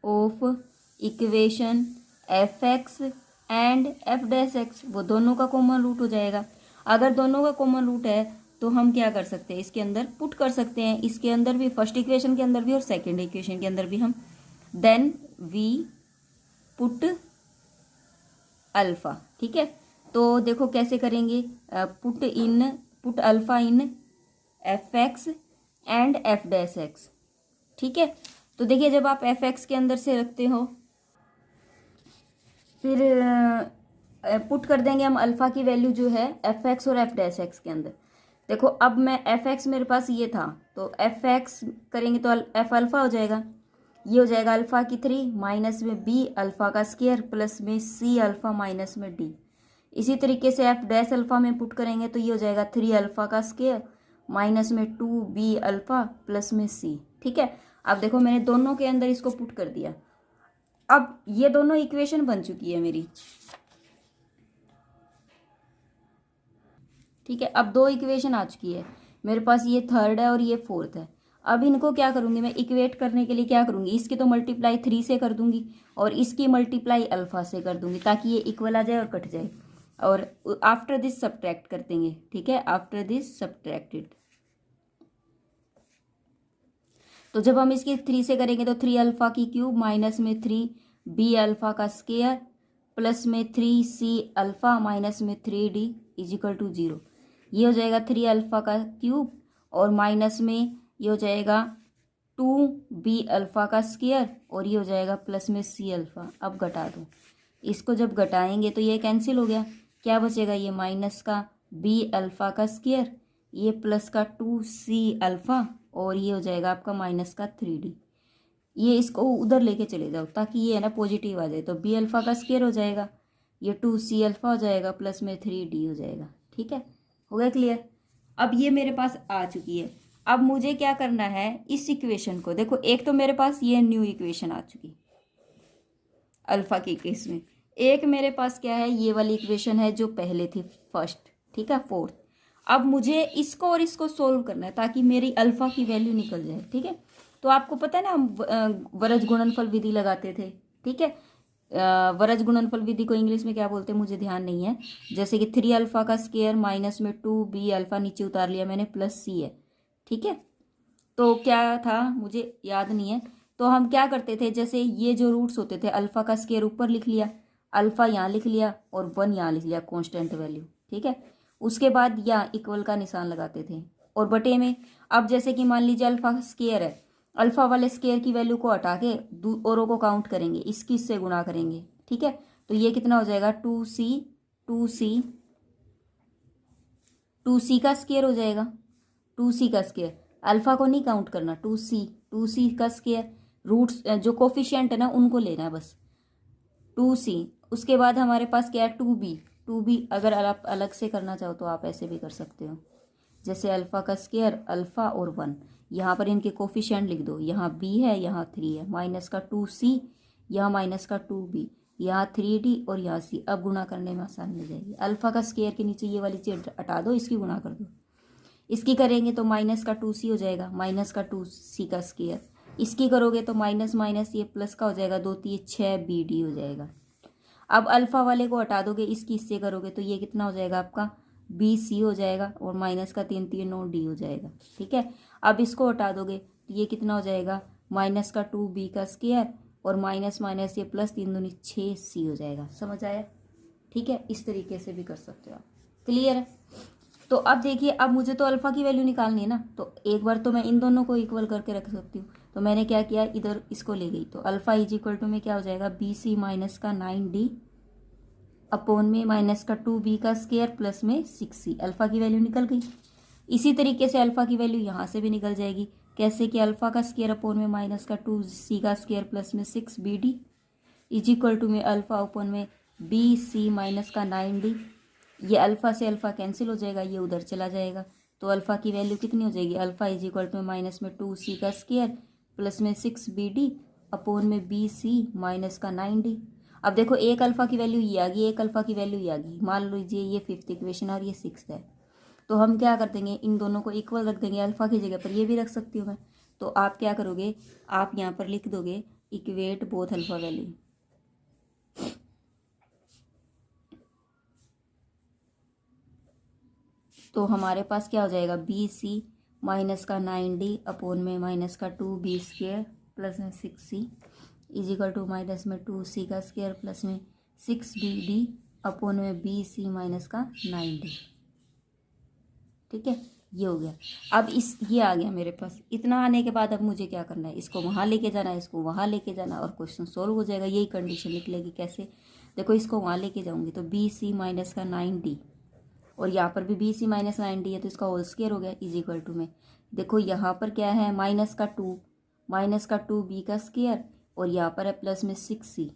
of equation f x and f dash x, वो दोनों का कॉमन रूट हो जाएगा। अगर दोनों का कॉमन रूट है तो हम क्या कर सकते हैं, इसके अंदर पुट कर सकते हैं, इसके अंदर भी, फर्स्ट इक्वेशन के अंदर भी और सेकंड इक्वेशन के अंदर भी हम। Then we put alpha. ठीक है, तो देखो कैसे करेंगे, put alpha in f x and f dash x. ठीक है, तो देखिए जब आप एफ एक्स के अंदर से रखते हो फिर पुट कर देंगे हम अल्फा की वैल्यू जो है एफ एक्स और एफ डैश एक्स के अंदर। देखो अब मैं एफ एक्स मेरे पास ये था तो एफ एक्स करेंगे तो एफ अल्फा हो जाएगा, ये हो जाएगा अल्फा की 3 माइनस में बी अल्फा का स्क्वायर प्लस में सी अल्फा माइनस में डी। इसी तरीके से एफ डैश अल्फा में पुट करेंगे तो ये हो जाएगा 3 अल्फा का स्क्वायर माइनस में 2b अल्फा प्लस में सी। ठीक है, अब देखो मैंने दोनों के अंदर इसको पुट कर दिया। अब ये दोनों इक्वेशन बन चुकी है मेरी। ठीक है, अब 2 इक्वेशन आ चुकी है मेरे पास, ये 3rd है और ये 4th है। अब इनको क्या करूँगी मैं, इक्वेट करने के लिए क्या करूँगी, इसकी तो मल्टीप्लाई 3 से कर दूंगी और इसकी मल्टीप्लाई अल्फा से कर दूंगी ताकि ये इक्वल आ जाए और कट जाए। और आफ्टर दिस सब्ट्रैक्ट कर देंगे। ठीक है, आफ्टर दिस सब्ट्रैक्टेड, तो जब हम इसकी 3 से करेंगे तो 3 अल्फा की क्यूब माइनस में 3b अल्फा का स्क्वायर प्लस में 3c अल्फा माइनस में 3d इज इक्वल टू 0। ये हो जाएगा 3 अल्फा का क्यूब और माइनस में ये हो जाएगा 2b अल्फा का स्क्वायर और ये हो जाएगा प्लस में c अल्फा। अब घटा दो, इसको जब घटाएंगे तो ये कैंसिल हो गया, क्या बचेगा, ये माइनस का b अल्फा का स्क्वायर, ये प्लस का 2c अल्फा और ये हो जाएगा आपका माइनस का 3d। ये इसको उधर लेके चले जाओ ताकि ये है ना पॉजिटिव आ जाए, तो b अल्फा का स्क्वायर हो जाएगा, ये 2c अल्फा हो जाएगा प्लस में 3d हो जाएगा। ठीक है, हो गया क्लियर। अब ये मेरे पास आ चुकी है। अब मुझे क्या करना है, इस इक्वेशन को देखो, एक तो मेरे पास ये न्यू इक्वेशन आ चुकी अल्फा के केस में, एक मेरे पास क्या है, ये वाली इक्वेशन है जो पहले थी फर्स्ट, ठीक है, फोर्थ। अब मुझे इसको और इसको सोल्व करना है ताकि मेरी अल्फा की वैल्यू निकल जाए। ठीक है, तो आपको पता है ना, हम वरज गुणनफल विधि लगाते थे। ठीक है, वरज गुणनफल विधि को इंग्लिश में क्या बोलते हैं मुझे ध्यान नहीं है। जैसे कि 3 अल्फा का स्क्वायर माइनस में 2b अल्फा, नीचे उतार लिया मैंने, प्लस c है। ठीक है, तो क्या था मुझे याद नहीं है। तो हम क्या करते थे, जैसे ये जो रूट्स होते थे, अल्फा का स्क्वायर ऊपर लिख लिया, अल्फा यहाँ लिख लिया और 1 यहाँ लिख लिया कांस्टेंट वैल्यू। ठीक है, उसके बाद यहाँ इक्वल का निशान लगाते थे और बटे में। अब जैसे कि मान लीजिए अल्फा स्क्वायर है, अल्फा वाले स्क्वायर की वैल्यू को हटा के औरों को काउंट करेंगे, इसकी इससे गुणा करेंगे। ठीक है, तो ये कितना हो जाएगा, 2c का स्क्वायर हो जाएगा, 2c का स्क्वायर, अल्फा को नहीं काउंट करना, 2c का स्क्वायर, रूट्स जो कोफिशिएंट है ना उनको लेना है बस, 2c। उसके बाद हमारे पास क्या है, 2b अगर आप अलग से करना चाहो तो आप ऐसे भी कर सकते हो, जैसे अल्फा का स्क्वायर, अल्फा और 1, यहाँ पर इनके कोफिशिएंट लिख दो, यहाँ b है यहाँ 3 है, माइनस का 2c, यहाँ माइनस का 2b, यहाँ 3d और यहाँ c। अब गुणा करने में आसान मिल जाएगी। अल्फा का स्क्वायर के नीचे ये वाली चीज हटा दो, इसकी गुणा कर दो, इसकी करेंगे तो माइनस का 2c हो जाएगा, माइनस का 2c का स्क्वायर, इसकी करोगे तो माइनस माइनस ये प्लस का हो जाएगा, 2 3 6 bd हो जाएगा। अब अल्फा वाले को हटा दोगे, इसकी इससे करोगे तो ये कितना हो जाएगा आपका, bc हो जाएगा और माइनस का 3 3 9 d हो जाएगा। ठीक है, अब इसको हटा दोगे तो ये कितना हो जाएगा, माइनस का 2b का स्क्वायर और माइनस माइनस ये प्लस 3 दूनी 6c हो जाएगा। समझ आया? ठीक है, इस तरीके से भी कर सकते हो आप। क्लियर है? तो अब देखिए, अब मुझे तो अल्फा की वैल्यू निकालनी है ना, तो एक बार तो मैं इन दोनों को इक्वल करके रख सकती हूँ। तो मैंने क्या किया, इधर इसको ले गई, तो अल्फा इज इक्वल टू में क्या हो जाएगा, bc माइनस का 9d अपॉन में माइनस का 2b का स्क्वायर प्लस में 6c। अल्फा की वैल्यू निकल गई। इसी तरीके से अल्फा की वैल्यू यहाँ से भी निकल जाएगी। कैसे कि अल्फा का स्क्वायर अपॉन में माइनस का 2c का स्क्वायर प्लस में 6bd इज इक्वल टू में अल्फा अपॉन में bc माइनस का 9d। ये अल्फा से अल्फा कैंसिल हो जाएगा, ये उधर चला जाएगा, तो अल्फा की वैल्यू कितनी हो जाएगी, alpha is equal to minus में 2c का स्क्वायर प्लस में 6bd अपॉन में bc माइनस का 9d। अब देखो, एक अल्फा की वैल्यू ये आ गई, एक अल्फा की वैल्यू ये आ गई। मान लीजिए ये 5th इक्वेशन और ये 6th है, तो हम क्या कर देंगे, इन दोनों को इक्वल रख देंगे। अल्फा की जगह पर ये भी रख सकती हूँ मैं। तो आप क्या करोगे, आप यहाँ पर लिख दोगे इक्वेट बोथ अल्फा वैल्यू। तो हमारे पास क्या हो जाएगा, bc माइनस का 9d अपॉन में माइनस का 2b स्क्वायर प्लस में 6c is equal to minus में 2c का स्क्वायर प्लस में 6bd अपॉन में bc माइनस का 9d। ठीक है, ये हो गया। अब ये आ गया मेरे पास। इतना आने के बाद अब मुझे क्या करना है, इसको वहाँ लेके जाना है, इसको वहाँ लेके जाना, और क्वेश्चन सोल्व हो जाएगा। यही कंडीशन निकलेगी। कैसे, देखो, इसको वहाँ लेके जाऊंगी तो bc माइनस का 9d और यहाँ पर भी bc माइनस 9d है, तो इसका होल स्क्वायर हो गया इज इक्वल टू में, देखो यहाँ पर क्या है, माइनस का 2b का स्क्वायर और यहाँ पर है प्लस में 6c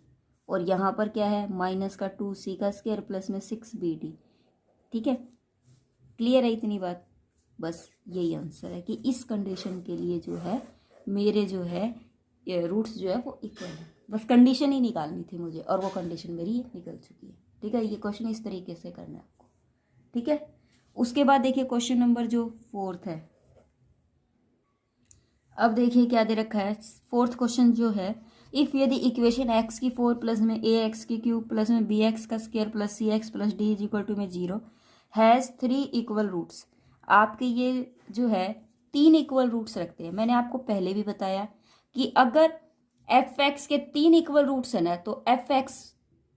और यहाँ पर क्या है, माइनस का 2c का स्क्वायर प्लस में 6bd। ठीक है, क्लियर है इतनी बात? बस यही आंसर है कि इस कंडीशन के लिए जो है मेरे जो है रूट्स जो है वो इक्वल है। बस कंडीशन ही निकालनी थी मुझे और वो कंडीशन मेरी निकल चुकी है। ठीक है, ये क्वेश्चन इस तरीके से करना है आपको। ठीक है, उसके बाद देखिए क्वेश्चन नंबर जो 4th है। अब देखिए क्या दे रखा है 4th क्वेश्चन जो है, इफ यदि इक्वेशन x की 4 प्लस में ax की क्यूब प्लस में bx का square plus cx plus d is equal to में 0 हैज़ 3 इक्वल रूट्स। आपके ये जो है 3 इक्वल रूट्स रखते हैं। मैंने आपको पहले भी बताया कि अगर fx के 3 इक्वल रूट्स है ना, तो fx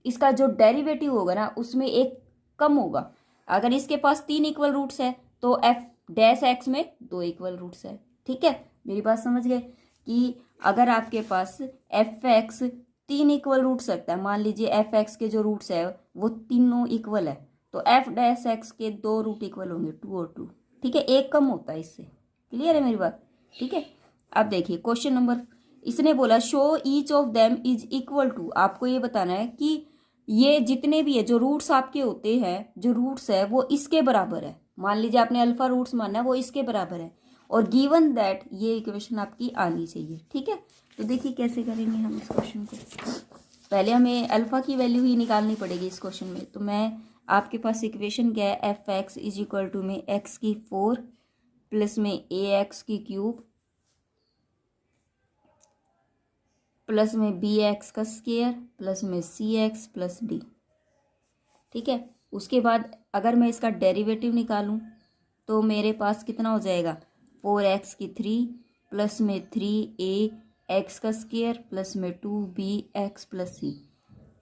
इसका जो डेरिवेटिव होगा ना उसमें एक कम होगा। अगर इसके पास 3 इक्वल रूट्स है तो f डैश x में 2 इक्वल रूट्स है। ठीक है, मेरी बात समझ गए कि अगर आपके पास fx 3 इक्वल रूट्स रखता है, मान लीजिए fx के जो रूट्स है वो तीनों इक्वल है, तो f डैश x के 2 रूट इक्वल होंगे, 2 और 2। ठीक है, एक कम होता है इससे। क्लियर है मेरी बात? ठीक है, अब देखिए क्वेश्चन नंबर, इसने बोला show each of them is equal to. आपको ये बताना है कि ये जितने भी है जो रूट्स आपके होते हैं, जो रूट्स है वो इसके बराबर है। मान लीजिए आपने अल्फा रूट्स माना है, वो इसके बराबर है, और गिवन दैट ये इक्वेशन आपकी आनी चाहिए। ठीक है, तो देखिए कैसे करेंगे हम इस क्वेश्चन को। पहले हमें अल्फा की वैल्यू ही निकालनी पड़ेगी इस क्वेश्चन में। तो मैं, आपके पास इक्वेशन क्या है, f x is equal to में एक्स की 4 प्लस में ए एक्स की क्यूब प्लस में बी एक्स का स्क्वायर प्लस में सी एक्स प्लस डी। ठीक है, उसके बाद अगर मैं इसका डेरिवेटिव निकालूं तो मेरे पास कितना हो जाएगा, 4x की 3 प्लस में 3a एक्स का स्क्वायर प्लस में 2b एक्स प्लस सी।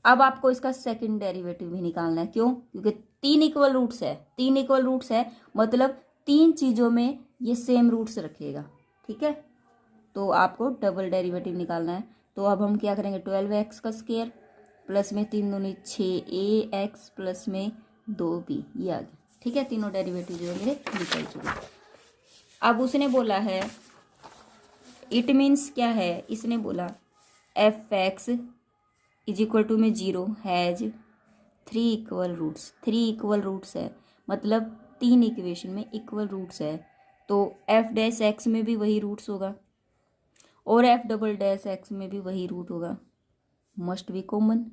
अब आपको इसका सेकंड डेरिवेटिव भी निकालना है। क्यों? क्योंकि 3 इक्वल रूट्स है, 3 इक्वल रूट्स है मतलब 3 चीज़ों में ये सेम रूट्स रखेगा। ठीक है, तो आपको डबल डेरिवेटिव निकालना है। तो अब हम क्या करेंगे, 12x का स्क्वायर प्लस में 3 दूनी 6a एक्स प्लस में 2b, ये आ गया। ठीक है, तीनों डेरिवेटिव जो है मेरे निकल चुके। अब उसने बोला है, इट मीन्स क्या है, इसने बोला f x is equal to में 0 has 3 equal roots. 3 equal roots है मतलब 3 इक्वेशन में इक्वल रूट्स है, तो एफ डैश एक्स में भी वही रूट्स होगा और एफ डबल डैश एक्स में भी वही रूट होगा। Must be common,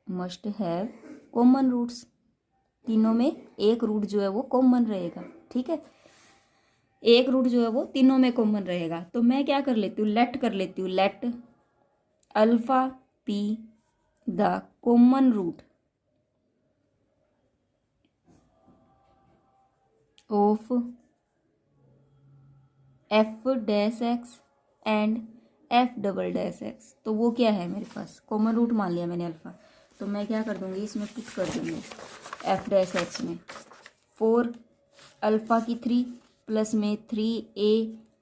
must have common roots. तीनों में एक रूट जो है वो कॉमन रहेगा। ठीक है, एक रूट जो है वो तीनों में कॉमन रहेगा। तो मैं क्या कर लेती हूँ, लेट कर लेती हूँ, let alpha be the common root of f dash x and f double dash x. तो वो क्या है मेरे पास, कॉमन रूट मान लिया मैंने अल्फा। तो मैं क्या कर दूंगी, इसमें पुट कर दूंगी एफ डैश एक्स में 4 अल्फा की 3 प्लस में 3a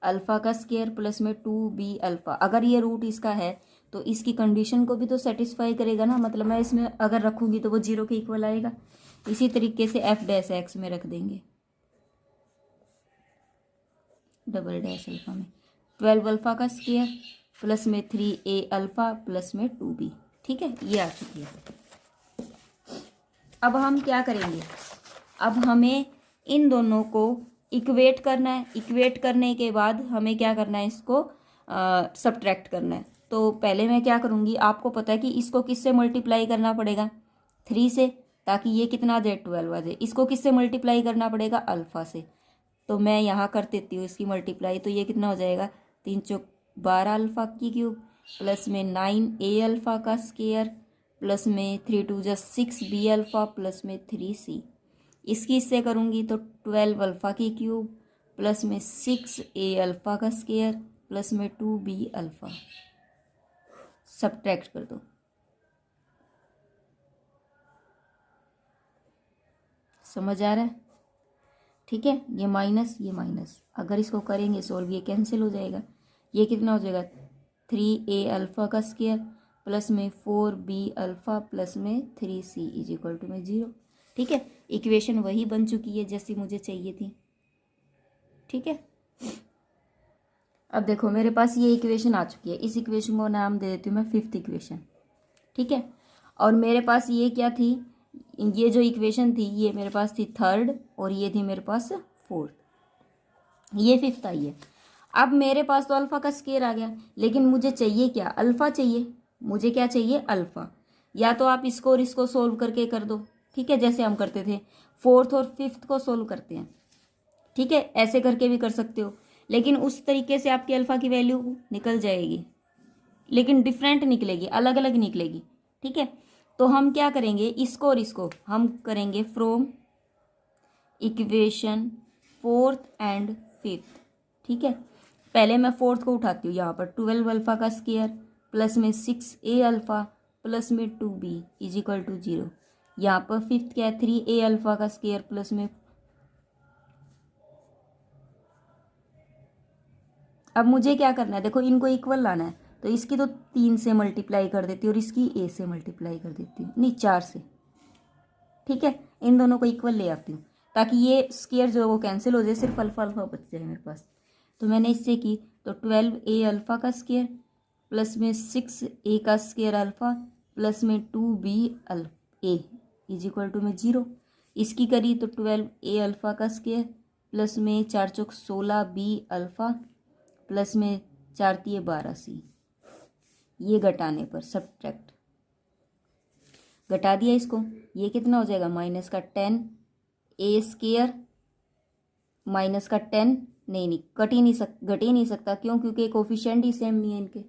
अल्फा का स्क्वायर प्लस में 2b अल्फा। अगर ये रूट इसका है तो इसकी कंडीशन को भी तो सेटिस्फाई करेगा ना, मतलब मैं इसमें अगर रखूंगी तो वो 0 के इक्वल आएगा। इसी तरीके से एफ डैश एक्स में रख देंगे डबल डैश अल्फा में 12 अल्फा का स्क्वायर प्लस में 3a अल्फा प्लस में 2b। ठीक है, ये आ चुकी है। अब हम क्या करेंगे, अब हमें इन दोनों को इक्वेट करना है। इक्वेट करने के बाद हमें क्या करना है, इसको सब्ट्रैक्ट करना है। तो पहले मैं क्या करूँगी, आपको पता है कि इसको किससे मल्टीप्लाई करना पड़ेगा, 3 से, ताकि ये कितना आ जाए 12 आ जाए। इसको किससे मल्टीप्लाई करना पड़ेगा, अल्फ़ा से। तो मैं यहाँ कर देती हूँ इसकी मल्टीप्लाई। तो ये कितना हो जाएगा, 3 चौक 12 अल्फ़ा की क्यूब प्लस में 9a अल्फ़ा का स्क्वायर प्लस में 3 2 जा 6b अल्फ़ा प्लस में 3c। इसकी इससे करूँगी तो 12 अल्फ़ा की क्यूब प्लस में 6a अल्फ़ा का स्क्वायर प्लस में 2b अल्फ़ा। सब्ट्रैक्ट कर दो, समझ आ रहा है? ठीक है, ये माइनस, अगर इसको करेंगे सॉल्व ये कैंसिल हो जाएगा। ये कितना हो जाएगा, 3a अल्फ़ा का स्क्वायर प्लस में 4b अल्फ़ा प्लस में 3c इज इक्वल टू में 0। ठीक है, इक्वेशन वही बन चुकी है जैसी मुझे चाहिए थी। ठीक है, अब देखो मेरे पास ये इक्वेशन आ चुकी है। इस इक्वेशन को नाम दे देती हूँ मैं 5th इक्वेशन। ठीक है, और मेरे पास ये क्या थी, ये जो इक्वेशन थी ये मेरे पास थी 3rd और ये थी मेरे पास 4th, ये 5th आई है। अब मेरे पास तो अल्फ़ा का स्क्वायर आ गया, लेकिन मुझे चाहिए क्या, अल्फ़ा चाहिए। मुझे क्या चाहिए, अल्फ़ा। या तो आप इसको और इसको सोल्व करके कर दो। ठीक है, जैसे हम करते थे 4th और 5th को सोल्व करते हैं। ठीक है, ऐसे करके भी कर सकते हो, लेकिन उस तरीके से आपकी अल्फ़ा की वैल्यू निकल जाएगी, लेकिन डिफरेंट निकलेगी, अलग अलग निकलेगी। ठीक है, तो हम क्या करेंगे, इसको और इसको हम करेंगे from equation 4th and 5th। ठीक है, पहले मैं 4th को उठाती हूँ, यहाँ पर 12 अल्फ़ा का स्क्वायर प्लस में 6a अल्फ़ा प्लस में 2b इज इक्वल टू 0। यहाँ पर 5th क्या है, 3a अल्फ़ा का स्क्वायर प्लस में, अब मुझे क्या करना है, देखो इनको इक्वल लाना है। तो इसकी तो 3 से मल्टीप्लाई कर देती हूँ और इसकी a से मल्टीप्लाई कर देती हूँ, नहीं 4 से। ठीक है, इन दोनों को इक्वल ले आती हूँ ताकि ये स्क्वायर जो है वो कैंसिल हो जाए, सिर्फ अल्फ़ा अल्फ़ा बच जाए मेरे पास। तो मैंने इससे की तो 12a अल्फ़ा का स्क्वायर प्लस में 6a का स्क्वायर अल्फ़ा प्लस में 2b A is equal to में 0। इसकी करी तो 12a अल्फ़ा का स्क्वायर प्लस में 4 चौक 16b अल्फ़ा प्लस में 4 तिये 12c। ये घटाने पर सब्ट्रैक्ट घटा दिया इसको, ये कितना हो जाएगा माइनस का 10a स्क्वायर माइनस का 10 नहीं घट ही नहीं सकता। क्यों? क्योंकि कोफिशिएंट ही सेम नहीं है इनके।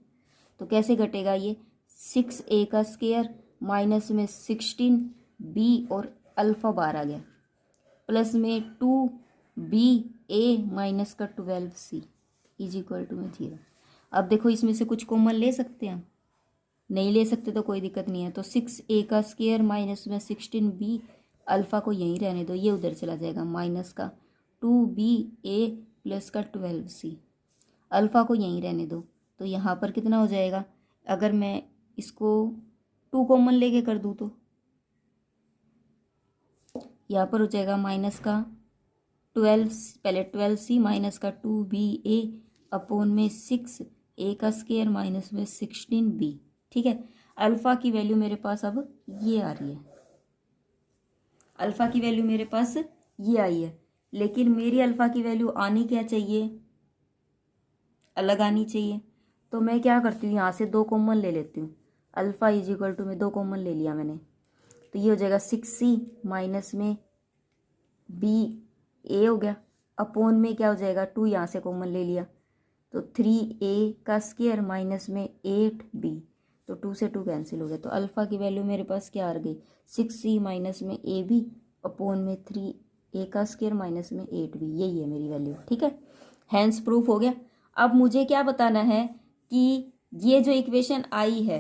तो कैसे घटेगा ये 6a का स्क्वायर माइनस में 16b और अल्फ़ा बार आ गया प्लस में 2ba माइनस का 12c इज इक्वल टू में 0। अब देखो इसमें से कुछ कॉमन ले सकते हैं हम, नहीं ले सकते तो कोई दिक्कत नहीं है। तो 6a का स्क्वायर माइनस में 16b अल्फ़ा को यहीं रहने दो, ये उधर चला जाएगा माइनस का 2ba प्लस का 12c अल्फ़ा को यहीं रहने दो। तो यहाँ पर कितना हो जाएगा, अगर मैं इसको 2 कॉमन लेके कर दूँ तो यहाँ पर हो जाएगा माइनस का 12 पहले 12c माइनस का 2ba अपॉन में 6a का स्क्वायर माइनस में 16b। ठीक है, अल्फ़ा की वैल्यू मेरे पास अब ये आ रही है, अल्फ़ा की वैल्यू मेरे पास ये आई है। लेकिन मेरी अल्फ़ा की वैल्यू आनी क्या चाहिए, अलग आनी चाहिए। तो मैं क्या करती हूँ, यहाँ से 2 कॉमन ले लेती हूँ। अल्फ़ा इज इक्वल टू में 2 कॉमन ले लिया मैंने, तो ये हो जाएगा 6c माइनस में ba हो गया अपॉन में क्या हो जाएगा 2 यहाँ से कॉमन ले लिया तो 3a का स्क्वायर माइनस में 8b, तो 2 से 2 कैंसिल हो गया। तो अल्फ़ा की वैल्यू मेरे पास क्या आ गई 6c माइनस में ab अपॉन में 3a का स्क्वायर माइनस में 8b, यही है मेरी वैल्यू। ठीक है, हैंस प्रूफ हो गया। अब मुझे क्या बताना है कि ये जो इक्वेशन आई है